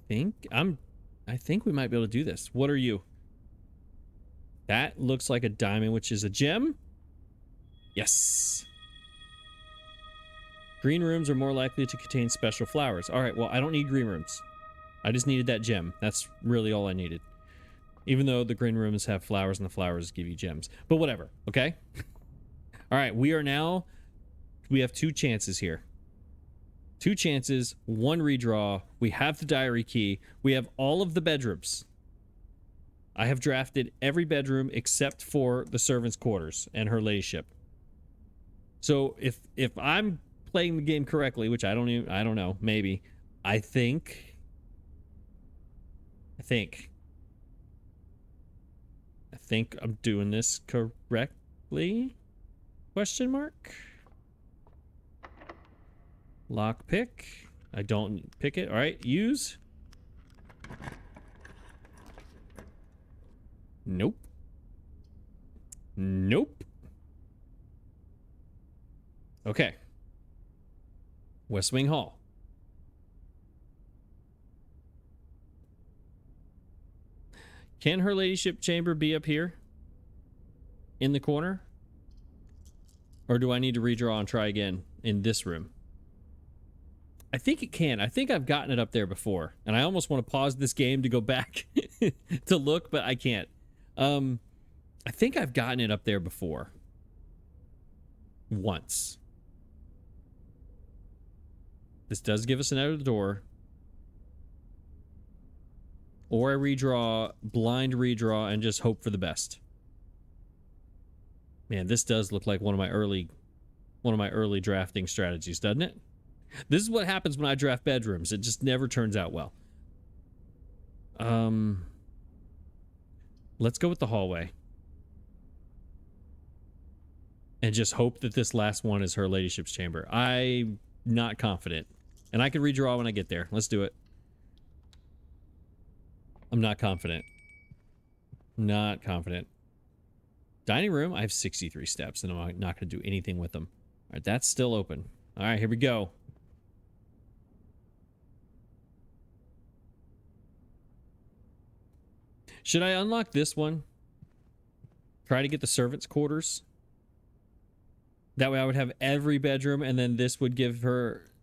we might be able to do this. What are you? That looks like a diamond, which is a gem. Yes. Green rooms are more likely to contain special flowers. All right, well, I don't need green rooms. I just needed that gem. That's really all I needed. Even though the green rooms have flowers and the flowers give you gems. But whatever, okay? All right, we have 2 chances here. 2 chances, 1 redraw. We have the diary key. We have all of the bedrooms. I have drafted every bedroom except for the servants' quarters and her ladyship. So if I'm playing the game correctly, which I don't know, maybe. I think I'm doing this correctly? Question mark? Lockpick. I don't pick it. All right, use. Nope. Nope. Okay. West Wing Hall. Can her ladyship chamber be up here? In the corner? Or do I need to redraw and try again in this room? I think it can. I think I've gotten it up there before. And I almost want to pause this game to go back to look, but I can't. I think I've gotten it up there before. Once. This does give us another door. Or I redraw, blind redraw, and just hope for the best. Man, this does look like one of my early drafting strategies, doesn't it? This is what happens when I draft bedrooms. It just never turns out well. Let's go with the hallway. And just hope that this last one is her ladyship's chamber. I'm not confident. And I can redraw when I get there. Let's do it. I'm not confident. Not confident. Dining room, I have 63 steps, and I'm not going to do anything with them. All right, that's still open. All right, here we go. Should I unlock this one? Try to get the servants' quarters? That way I would have every bedroom, and then this would give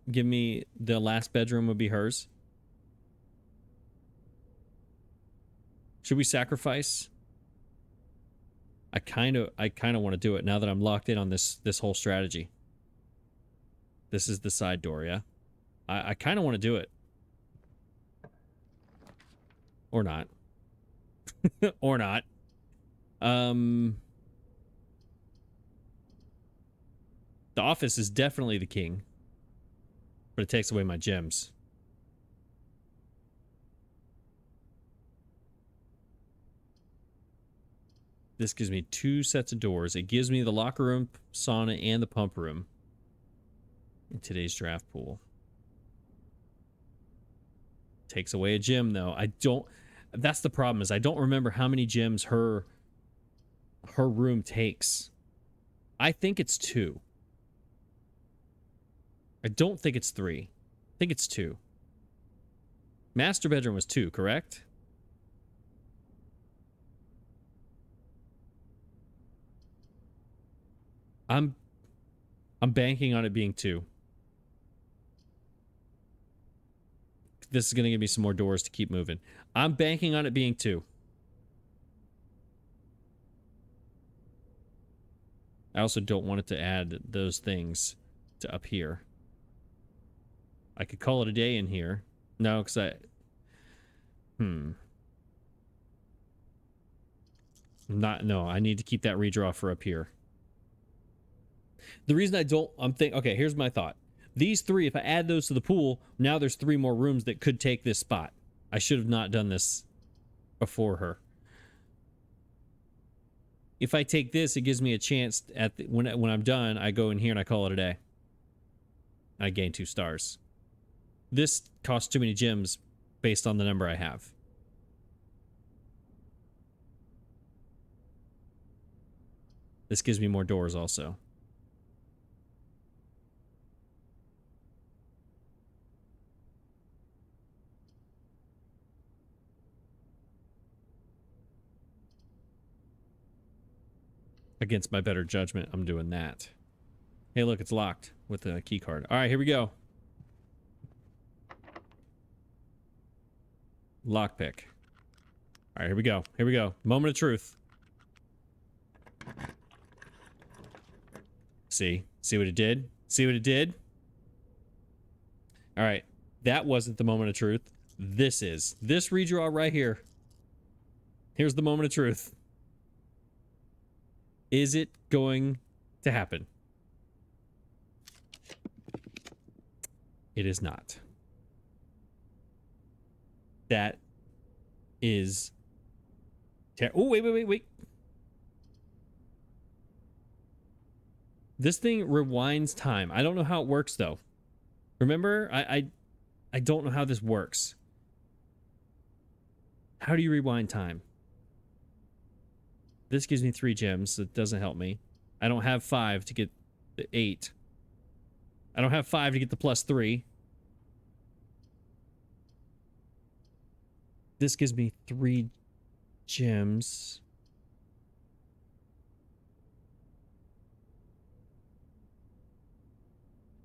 me the last bedroom would be hers. Should we sacrifice? I kind of want to do it now that I'm locked in on this whole strategy. This is the side door, yeah? I kind of want to do it. Or not. Or not. The office is definitely the king. But it takes away my gems. This gives me 2 sets of doors. It gives me the locker room, sauna, and the pump room in today's draft pool. Takes away a gem, though. That's the problem, is I don't remember how many gems her room takes. I think it's 2. I don't think it's 3. I think it's 2. Master bedroom was 2, correct? I'm banking on it being 2. This is going to give me some more doors to keep moving. I'm banking on it being 2. I also don't want it to add those things to up here. I could call it a day in here. No, because No, I need to keep that redraw for up here. The reason okay, here's my thought. These 3, if I add those to the pool, now there's 3 more rooms that could take this spot. I should have not done this before her. If I take this, it gives me a chance when I'm done, I go in here and I call it a day. I gain 2 stars. This costs too many gems based on the number I have. This gives me more doors also. Against my better judgment, I'm doing that. Hey, look, it's locked with a key card. All right, here we go. Lockpick. All right, here we go. Here we go. Moment of truth. See what it did? See what it did? All right, that wasn't the moment of truth. This is. This redraw right here. Here's the moment of truth. Is it going to happen? It is not. That is... Oh, wait. This thing rewinds time. I don't know how it works, though. Remember? I don't know how this works. How do you rewind time? This gives me 3 gems. So it doesn't help me. I don't have 5 to get the 8. I don't have 5 to get the +3. This gives me 3 gems.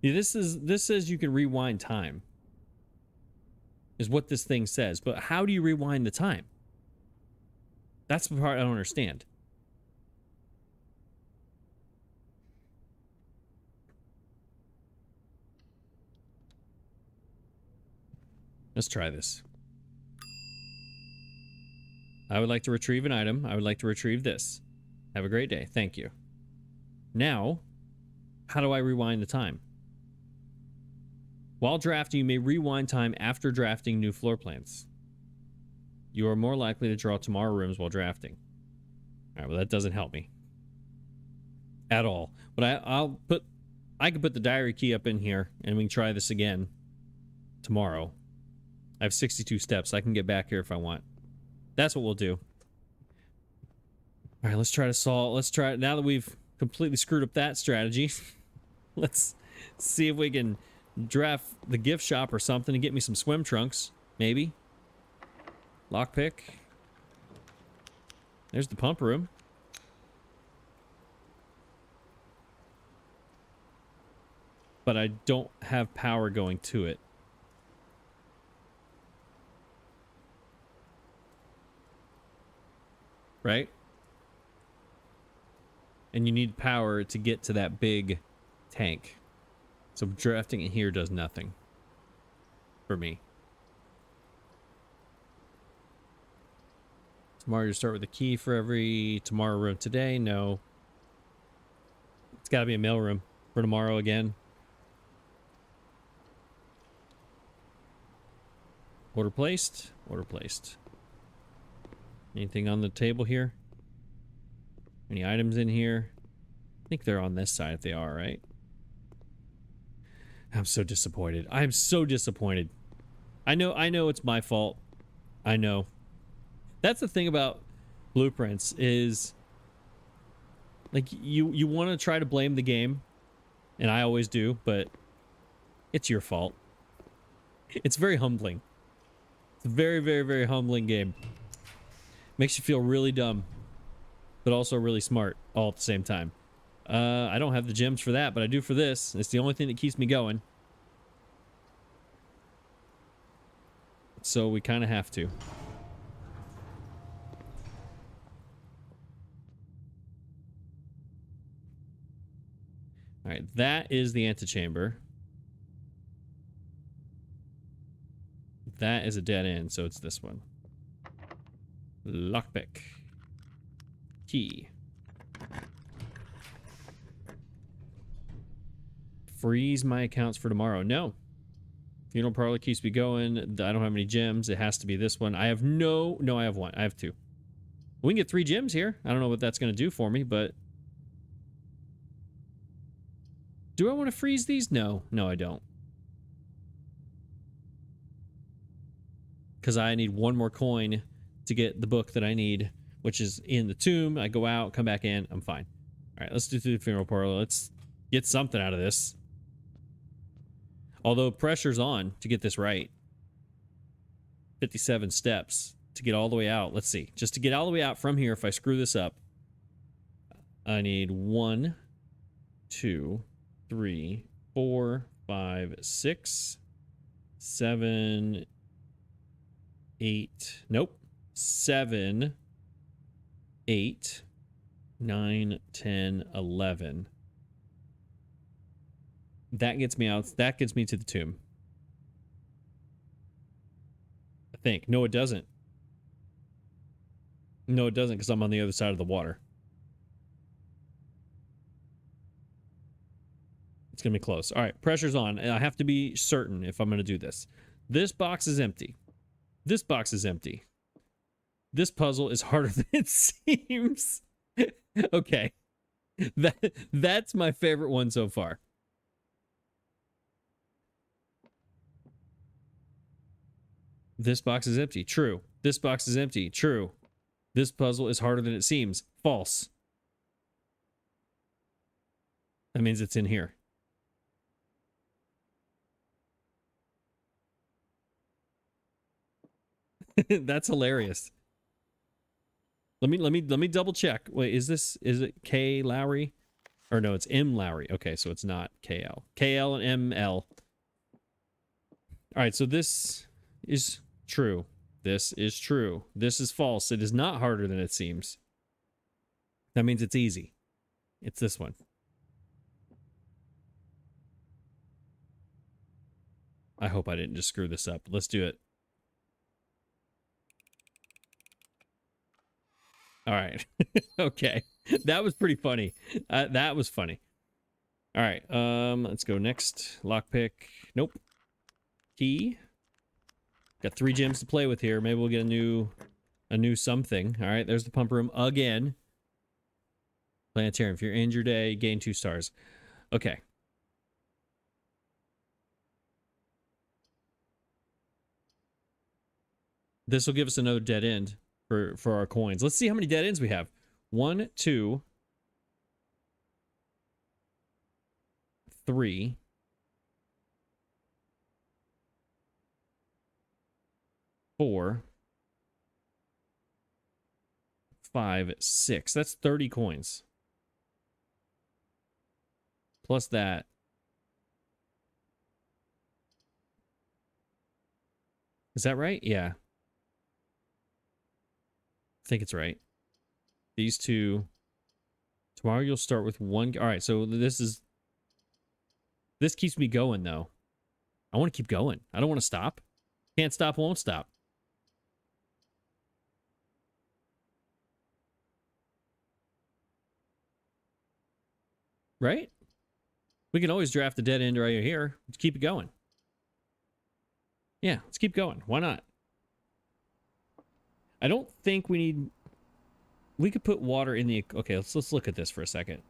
Yeah, this says you can rewind time. Is what this thing says. But how do you rewind the time? That's the part I don't understand. Let's try this. I would like to retrieve an item. I would like to retrieve this. Have a great day. Thank you. Now, how do I rewind the time? While drafting, you may rewind time after drafting new floor plans. You are more likely to draw tomorrow rooms while drafting. All right, well, that doesn't help me at all. But I can put the diary key up in here, and we can try this again tomorrow. I have 62 steps. I can get back here if I want. That's what we'll do. All right, let's try to solve. Let's try it now that we've completely screwed up that strategy. Let's see if we can draft the gift shop or something and get me some swim trunks. Maybe. Lockpick. There's the pump room. But I don't have power going to it. Right? And you need power to get to that big tank. So drafting it here does nothing for me. Tomorrow you start with a key for every tomorrow room today. No. It's got to be a mail room for tomorrow again. Order placed. Order placed. Anything on the table here? Any items in here? I think they're on this side if they are, right? I'm so disappointed. I'm so disappointed. I know it's my fault. I know. That's the thing about blueprints is like you want to try to blame the game, and I always do, but it's your fault. It's very humbling. It's a very, very, very humbling game. Makes you feel really dumb, but also really smart all at the same time. I don't have the gems for that, but I do for this. It's the only thing that keeps me going. So we kind of have to. All right, that is the antechamber. That is a dead end, so it's this one. Lockpick. Key. Freeze my accounts for tomorrow. No. Funeral parlor keeps me going. I don't have any gems. It has to be this one. I have no, I have one. I have two. We can get 3 gems here. I don't know what that's going to do for me, but... Do I want to freeze these? No. No, I don't. Because I need 1 more coin to get the book that I need, which is in the tomb. I go out, come back in. I'm fine. All right, let's do the funeral parlor. Let's get something out of this. Although pressure's on to get this right. 57 steps to get all the way out. Let's see. Just to get all the way out from here, if I screw this up, I need 1, 2, 3, 4, 5, 6, 7, 8. Nope. 7, 8, 9, 10, 11. That gets me out. That gets me to the tomb. I think. No, it doesn't. No, it doesn't, because I'm on the other side of the water. It's going to be close. All right, pressure's on. I have to be certain if I'm going to do this. This box is empty. This box is empty. This puzzle is harder than it seems. Okay. That's my favorite one so far. This box is empty. True. This box is empty. True. This puzzle is harder than it seems. False. That means it's in here. That's hilarious. Let me double check. Wait, is it K Lowry? Or no, it's M. Lowry. Okay, so it's not KL. KL and ML. All right, so this is true. This is true. This is false. It is not harder than it seems. That means it's easy. It's this one. I hope I didn't just screw this up. Let's do it. All right. Okay. That was pretty funny. That was funny. All right. Let's go next. Lockpick. Nope. Key. Got 3 gems to play with here. Maybe we'll get a new something. All right. There's the pump room again. Planetarium. If you're in your day, gain 2 stars. Okay. This will give us another dead end for our coins. Let's see how many dead ends we have. 1, 2, 3, 4, 5, 6. That's 30 coins. Plus that. Is that right? Yeah. I think it's right. These 2. Tomorrow you'll start with 1. All right, so this keeps me going, though. I want to keep going. I don't want to stop. Can't stop, won't stop. Right? We can always draft the dead end right here. Let's keep it going. Yeah, let's keep going. Why not? I don't think we need... We could put water in the... Okay, let's look at this for a second.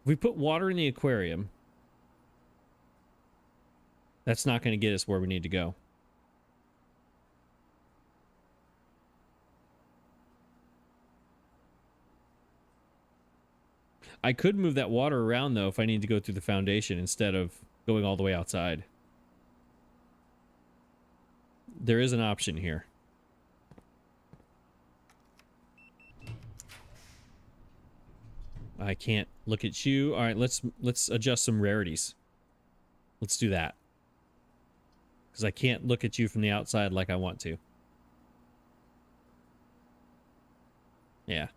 If we put water in the aquarium, that's not going to get us where we need to go. I could move that water around, though, if I need to go through the foundation instead of going all the way outside. There is an option here. I can't look at you. All right, let's adjust some rarities. Let's do that. Because I can't look at you from the outside like I want to. Yeah.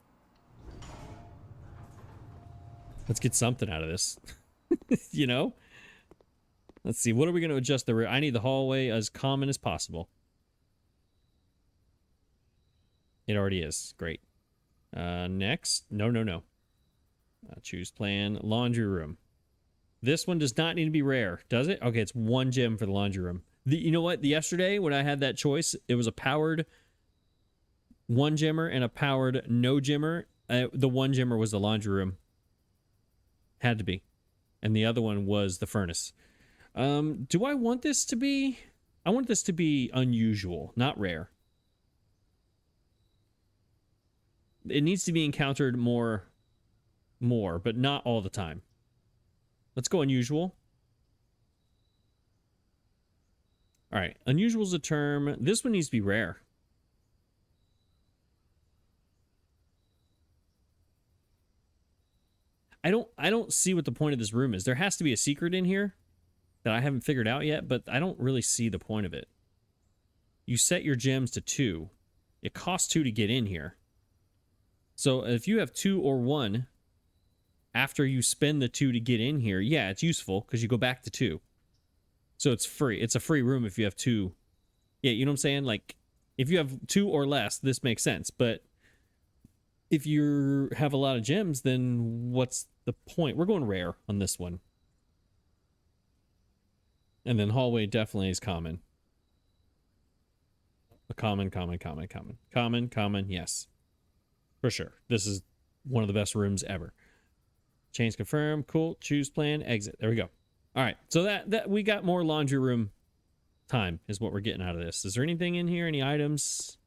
Let's get something out of this. You know? Let's see. What are we going to adjust the... I need the hallway as common as possible. It already is. Great. Next. No. Choose plan. Laundry room. This one does not need to be rare, does it? Okay, it's 1 gem for the laundry room. You know what? Yesterday, when I had that choice, it was a powered 1 gemmer and a powered no gemmer. The 1 gemmer was the laundry room. Had to be. And the other one was the furnace. Do I want this to be... I want this to be unusual, not rare. It needs to be encountered more, but not all the time. Let's go unusual. All right, unusual is a term. This one needs to be rare. I don't see what the point of this room is. There has to be a secret in here that I haven't figured out yet, but I don't really see the point of it. You set your gems to 2. It costs 2 to get in here. So if you have 2 or 1, after you spend the 2 to get in here, yeah, it's useful because you go back to 2. So it's free. It's a free room if you have 2. Yeah, you know what I'm saying? Like, if you have 2 or less, this makes sense. But if you have a lot of gems, then what's the point? We're going rare on this one. And then hallway definitely is common. A common, yes. For sure. This is one of the best rooms ever. Change confirm. Cool. Choose plan. Exit. There we go. All right. So that we got more laundry room time is what we're getting out of this. Is there anything in here? Any items?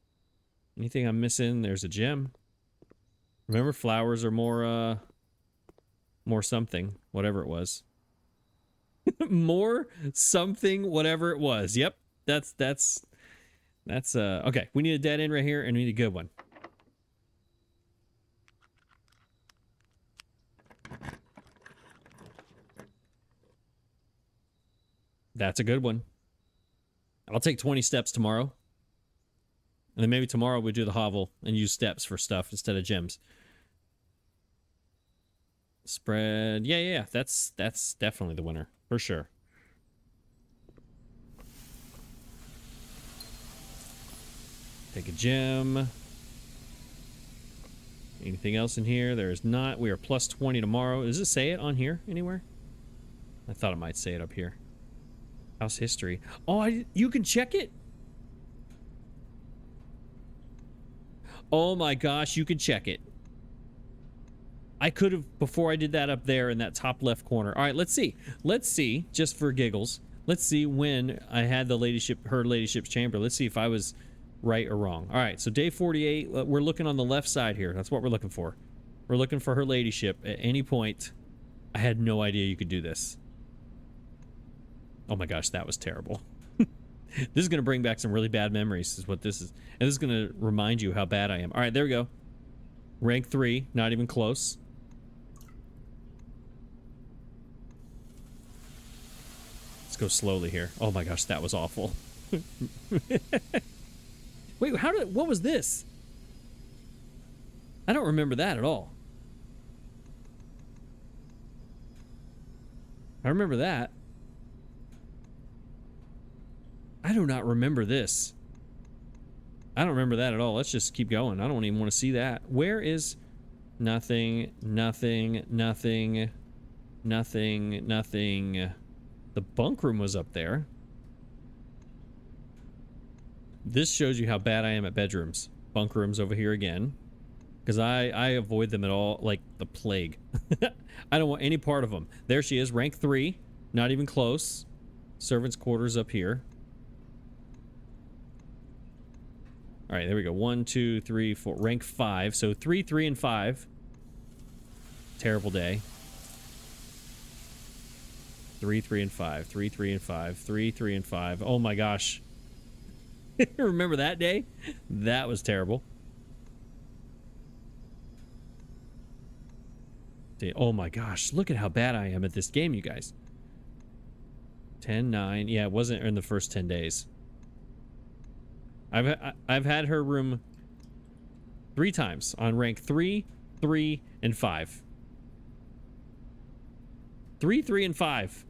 Anything I'm missing? There's a gem. Remember, flowers are more something, whatever it was. More something, whatever it was. Yep. That's okay. We need a dead end right here, and we need a good one. That's a good one. I'll take 20 steps tomorrow. And then maybe tomorrow we do the hovel and use steps for stuff instead of gems. Spread. Yeah. That's definitely the winner. For sure. Take a gem. Anything else in here? There is not. We are plus 20 tomorrow. Does it say it on here anywhere? I thought it might say it up here. House history. Oh, you can check it? Oh my gosh, you can check it. I could have, before I did that up there in that top left corner. All right, let's see. Let's see, just for giggles. Let's see when I had the ladyship, her ladyship's chamber. Let's see if I was right or wrong. All right, so day 48, we're looking on the left side here. That's what we're looking for. We're looking for her ladyship at any point. I had no idea you could do this. Oh my gosh, that was terrible. This is going to bring back some really bad memories, is what this is. And this is going to remind you how bad I am. All right, there we go. Rank 3, not even close. Let's go slowly here. Oh my gosh, that was awful. Wait, what was this? I don't remember that at all. I remember that. I do not remember this. I don't remember that at all. Let's just keep going. I don't even want to see that. Where is nothing, nothing, nothing, nothing, nothing. The bunk room was up there. This shows you how bad I am at bedrooms. Bunk rooms over here again. Because I avoid them at all like the plague. I don't want any part of them. There she is, rank 3. Not even close. Servants' quarters up here. All right, there we go. 1, 2, 3, 4. Rank 5. So 3, 3, and 5. Terrible day. 3, 3, and 5. 3, 3, and 5. 3, 3, and 5. Oh my gosh. Remember that day? That was terrible. Oh my gosh. Look at how bad I am at this game, you guys. 10, 9. Yeah, it wasn't in the first 10 days. I've had her room 3 times on rank 3, 3, and 5. 3, 3, and 5,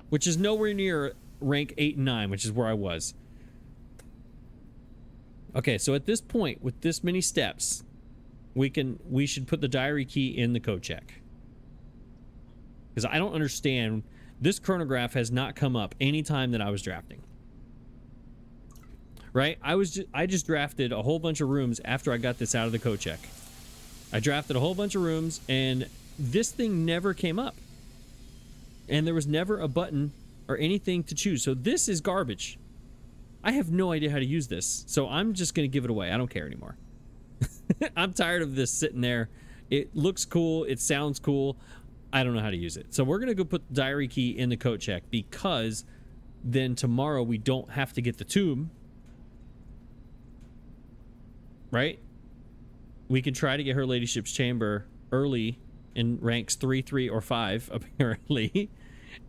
which is nowhere near rank 8 and 9, which is where I was. Okay, so at this point, with this many steps, we should put the diary key in the code check. Because I don't understand, this chronograph has not come up any time that I was drafting. Right? I just drafted a whole bunch of rooms after I got this out of the code check. I drafted a whole bunch of rooms and this thing never came up. And there was never a button or anything to choose. So this is garbage. I have no idea how to use this. So I'm just going to give it away. I don't care anymore. I'm tired of this sitting there. It looks cool. It sounds cool. I don't know how to use it. So we're going to go put the diary key in the code check because then tomorrow we don't have to get the tomb. Right? We can try to get her ladyship's chamber early in ranks 3, 3, or 5, apparently.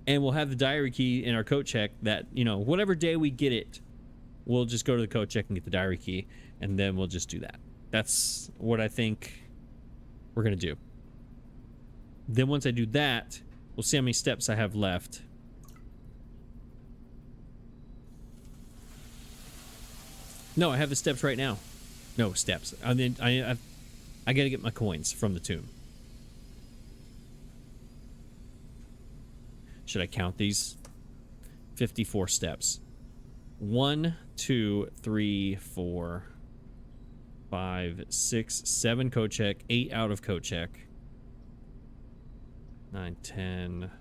And we'll have the diary key in our code check that, you know, whatever day we get it, we'll just go to the code check and get the diary key. And then we'll just do that. That's what I think we're going to do. Then once I do that, we'll see how many steps I have left. No, I have the steps right now. No steps. I mean, I got to get my coins from the tomb. Should I count these? 54 steps. 1, 2, 3, 4, 5, 6, 7 code check, 8 out of code check. 9, 10,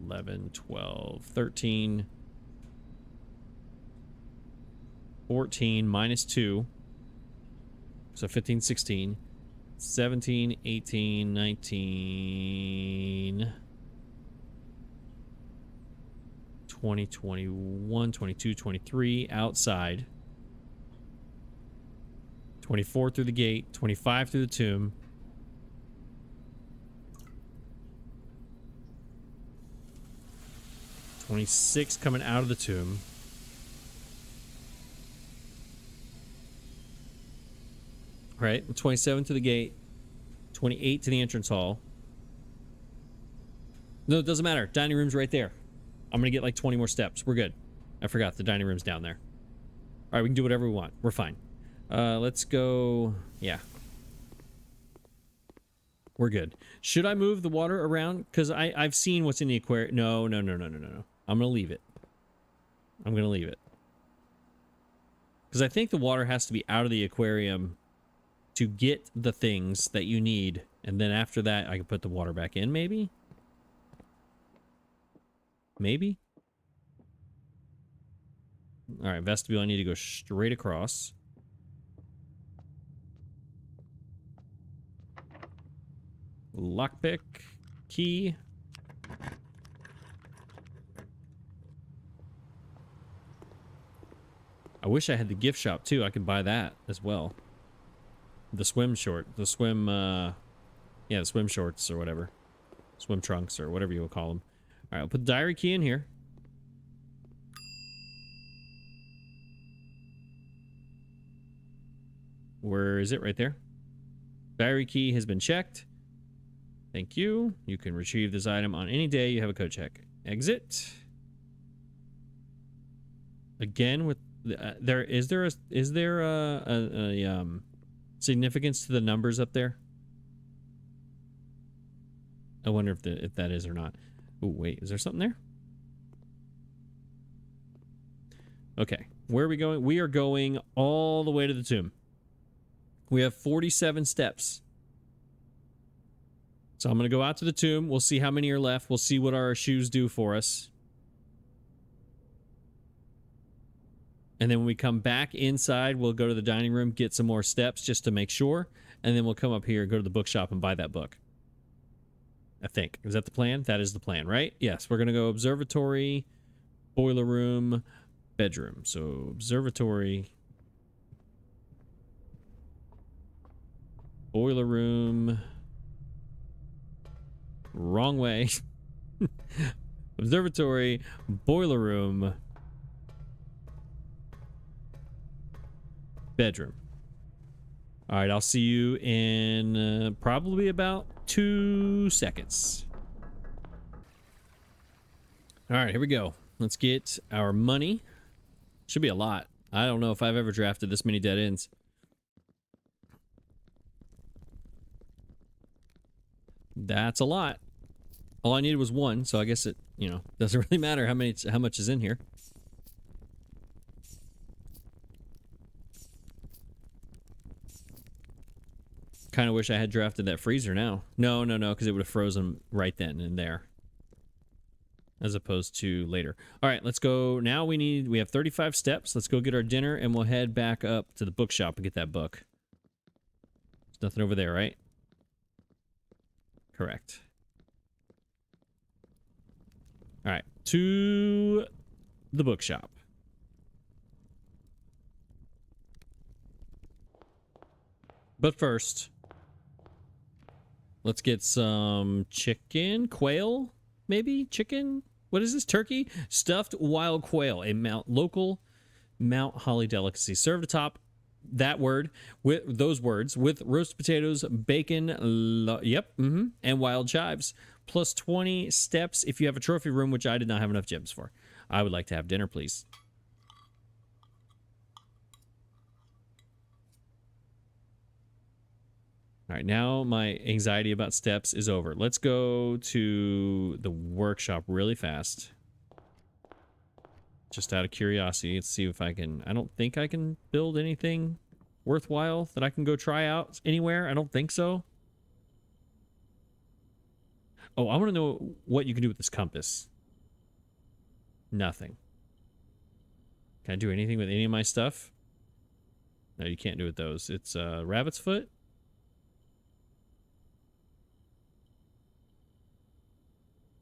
11, 12, 13, 14 minus 2. So 15, 16, 17, 18, 19, 20, 21, 22, 23 outside. 24 through the gate, 25 through the tomb. 26 coming out of the tomb. All right, 27 to the gate, 28 to the entrance hall. No, it doesn't matter. Dining room's right there. I'm gonna get like 20 more steps. We're good. I forgot the dining room's down there. All right, we can do whatever we want. We're fine. Let's go. Yeah. We're good. Should I move the water around? Because I've seen what's in the aquarium. No, no, no, no, no, no, no. I'm going to leave it. I'm going to leave it. Because I think the water has to be out of the aquarium to get the things that you need. And then after that, I can put the water back in, maybe? Maybe? All right, vestibule, I need to go straight across. Lockpick. Key. I wish I had the gift shop, too. I could buy that as well. The swim short. The swim, yeah, the swim shorts or whatever. Swim trunks or whatever you will call them. All right, I'll put the diary key in here. Where is it? Right there. Diary key has been checked. Thank you. You can retrieve this item on any day you have a code check. Exit. Again with is there a significance to the numbers up there? I wonder if that is or not. Oh wait, is there something there? Okay, where are we going? We are going all the way to the tomb. We have 47 steps. So I'm going to go out to the tomb. We'll see how many are left. We'll see what our shoes do for us. And then when we come back inside, we'll go to the dining room, get some more steps just to make sure. And then we'll come up here, go to the bookshop, and buy that book. I think. Is that the plan? That is the plan, right? Yes, we're going to go observatory, boiler room, bedroom. So observatory, boiler room... Wrong way. Observatory, boiler room, bedroom. All right, I'll see you in probably about 2 seconds. All right, here we go. Let's get our money. Should be a lot. I don't know if I've ever drafted this many dead ends. That's a lot. All I needed was one, so I guess it, you know, doesn't really matter how much is in here. Kind of wish I had drafted that freezer now. No, because it would have frozen right then and there. As opposed to later. All right, let's go. Now we have 35 steps. Let's go get our dinner, and we'll head back up to the bookshop and get that book. There's nothing over there, right? Correct. All right, to the bookshop. But first, let's get some chicken, quail, maybe chicken. What is this? Turkey, stuffed wild quail, a local Mount Holly delicacy, served atop that word with those words with roast potatoes, bacon, and wild chives. Plus 20 steps if you have a trophy room, which I did not have enough gems for. I would like to have dinner, please. All right, now my anxiety about steps is over. Let's go to the workshop really fast. Just out of curiosity, let's see if I can... I don't think I can build anything worthwhile that I can go try out anywhere. I don't think so. Oh, I want to know what you can do with this compass. Nothing. Can I do anything with any of my stuff? No, you can't do with those. It's rabbit's foot.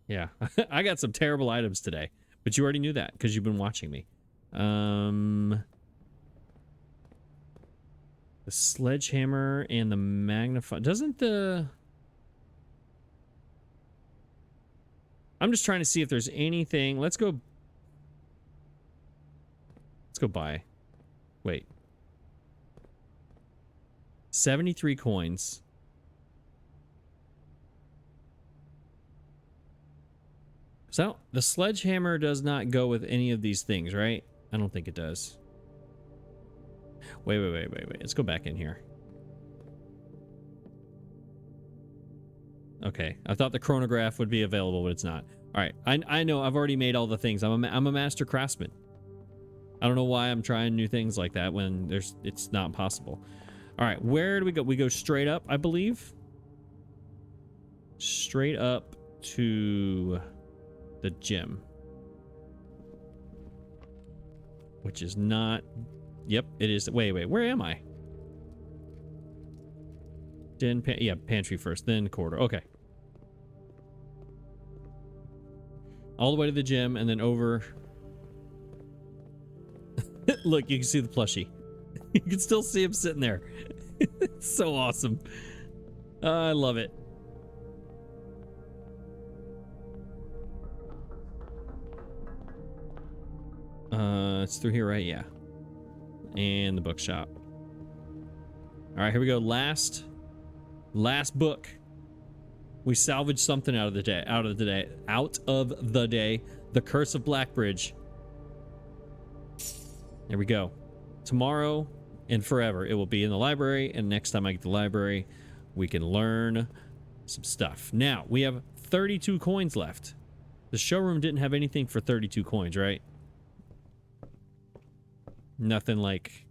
Yeah, I got some terrible items today, but you already knew that because you've been watching me. The sledgehammer and the magnify... Doesn't the... I'm just trying to see if there's anything. Let's go buy. Wait. 73 coins. So the sledgehammer does not go with any of these things, right? I don't think it does. Wait. Let's go back in here. Okay, I thought the chronograph would be available, but it's not. All right, I know I've already made all the things. I'm a master craftsman. I don't know why I'm trying new things like that when it's not possible. All right, where do we go? We go straight up, I believe. Straight up to the gym. Which is not... Yep, it is. Wait, where am I? Yeah, pantry first, then corridor. Okay. All the way to the gym and then over. Look, you can see the plushie. You can still see him sitting there. It's so awesome. I love it. It's through here, right? Yeah. And the bookshop. All right, here we go. Last book. We salvaged something out of the day. The Curse of Blackbridge. There we go. Tomorrow and forever, it will be in the library. And next time I get to the library, we can learn some stuff. Now, we have 32 coins left. The showroom didn't have anything for 32 coins, right? Nothing like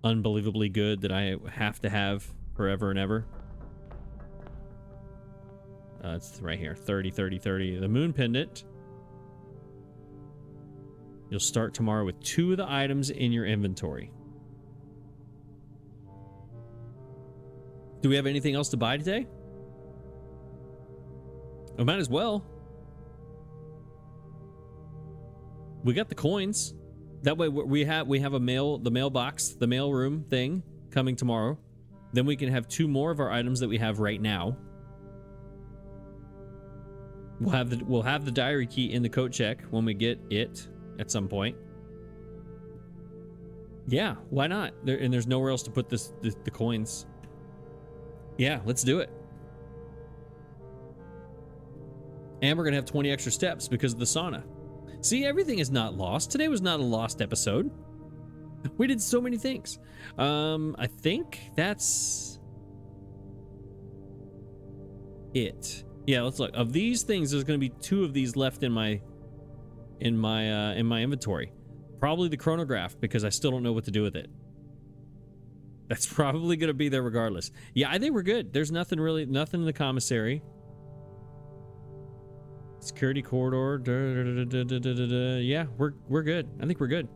unbelievably good that I have to have forever and ever. It's right here. 30, 30, 30. The moon pendant. You'll start tomorrow with 2 of the items in your inventory. Do we have anything else to buy today? We might as well. We got the coins. That way we have the mailbox, the mailroom thing coming tomorrow. Then we can have 2 more of our items that we have right now. We'll have the diary key in the coat check when we get it at some point. Yeah, why not? There's nowhere else to put the coins. Yeah, let's do it. And we're gonna have 20 extra steps because of the sauna. See, everything is not lost. Today was not a lost episode. We did so many things. I think that's it. Yeah, let's look. Of these things, there's going to be 2 of these left in my inventory. Probably the chronograph because I still don't know what to do with it. That's probably going to be there regardless. Yeah, I think we're good. There's nothing in the commissary. Security corridor. Yeah, we're good. I think we're good.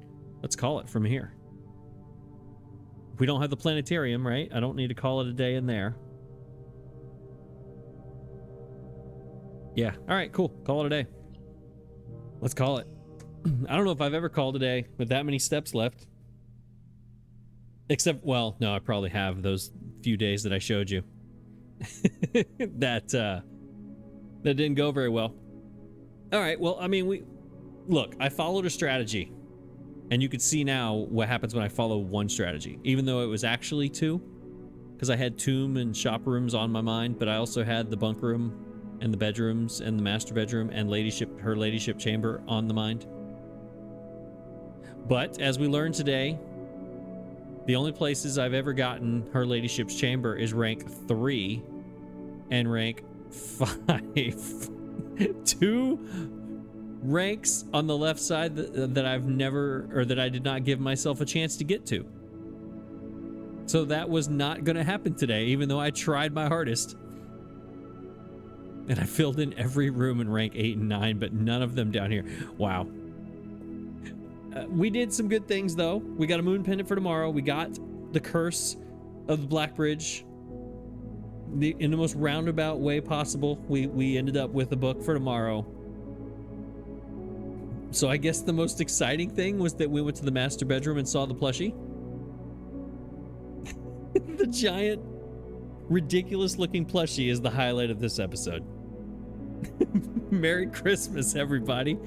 Let's call it from here. We don't have the planetarium, right? I don't need to call it a day in there. Yeah. All right, cool. Call it a day. Let's call it. I don't know if I've ever called a day with that many steps left. Except, well, no, I probably have those few days that I showed you. that didn't go very well. All right, well, I mean, look, I followed a strategy. And you can see now what happens when I follow one strategy. Even though it was actually 2. Because I had tomb and shop rooms on my mind. But I also had the bunk room and the bedrooms and the master bedroom and her ladyship chamber on the mind. But as we learned today, the only places I've ever gotten her ladyship's chamber is rank 3 and rank 5. 2 ranks on the left side that I've never, or that I did not give myself a chance to get to. So that was not going to happen today, even though I tried my hardest. And I filled in every room in rank 8 and 9, but none of them down here. Wow. We did some good things, though. We got a moon pendant for tomorrow. We got the curse of the Blackbridge. In the most roundabout way possible, we ended up with a book for tomorrow. So I guess the most exciting thing was that we went to the master bedroom and saw the plushie. The giant, ridiculous looking plushie is the highlight of this episode. Merry Christmas, everybody.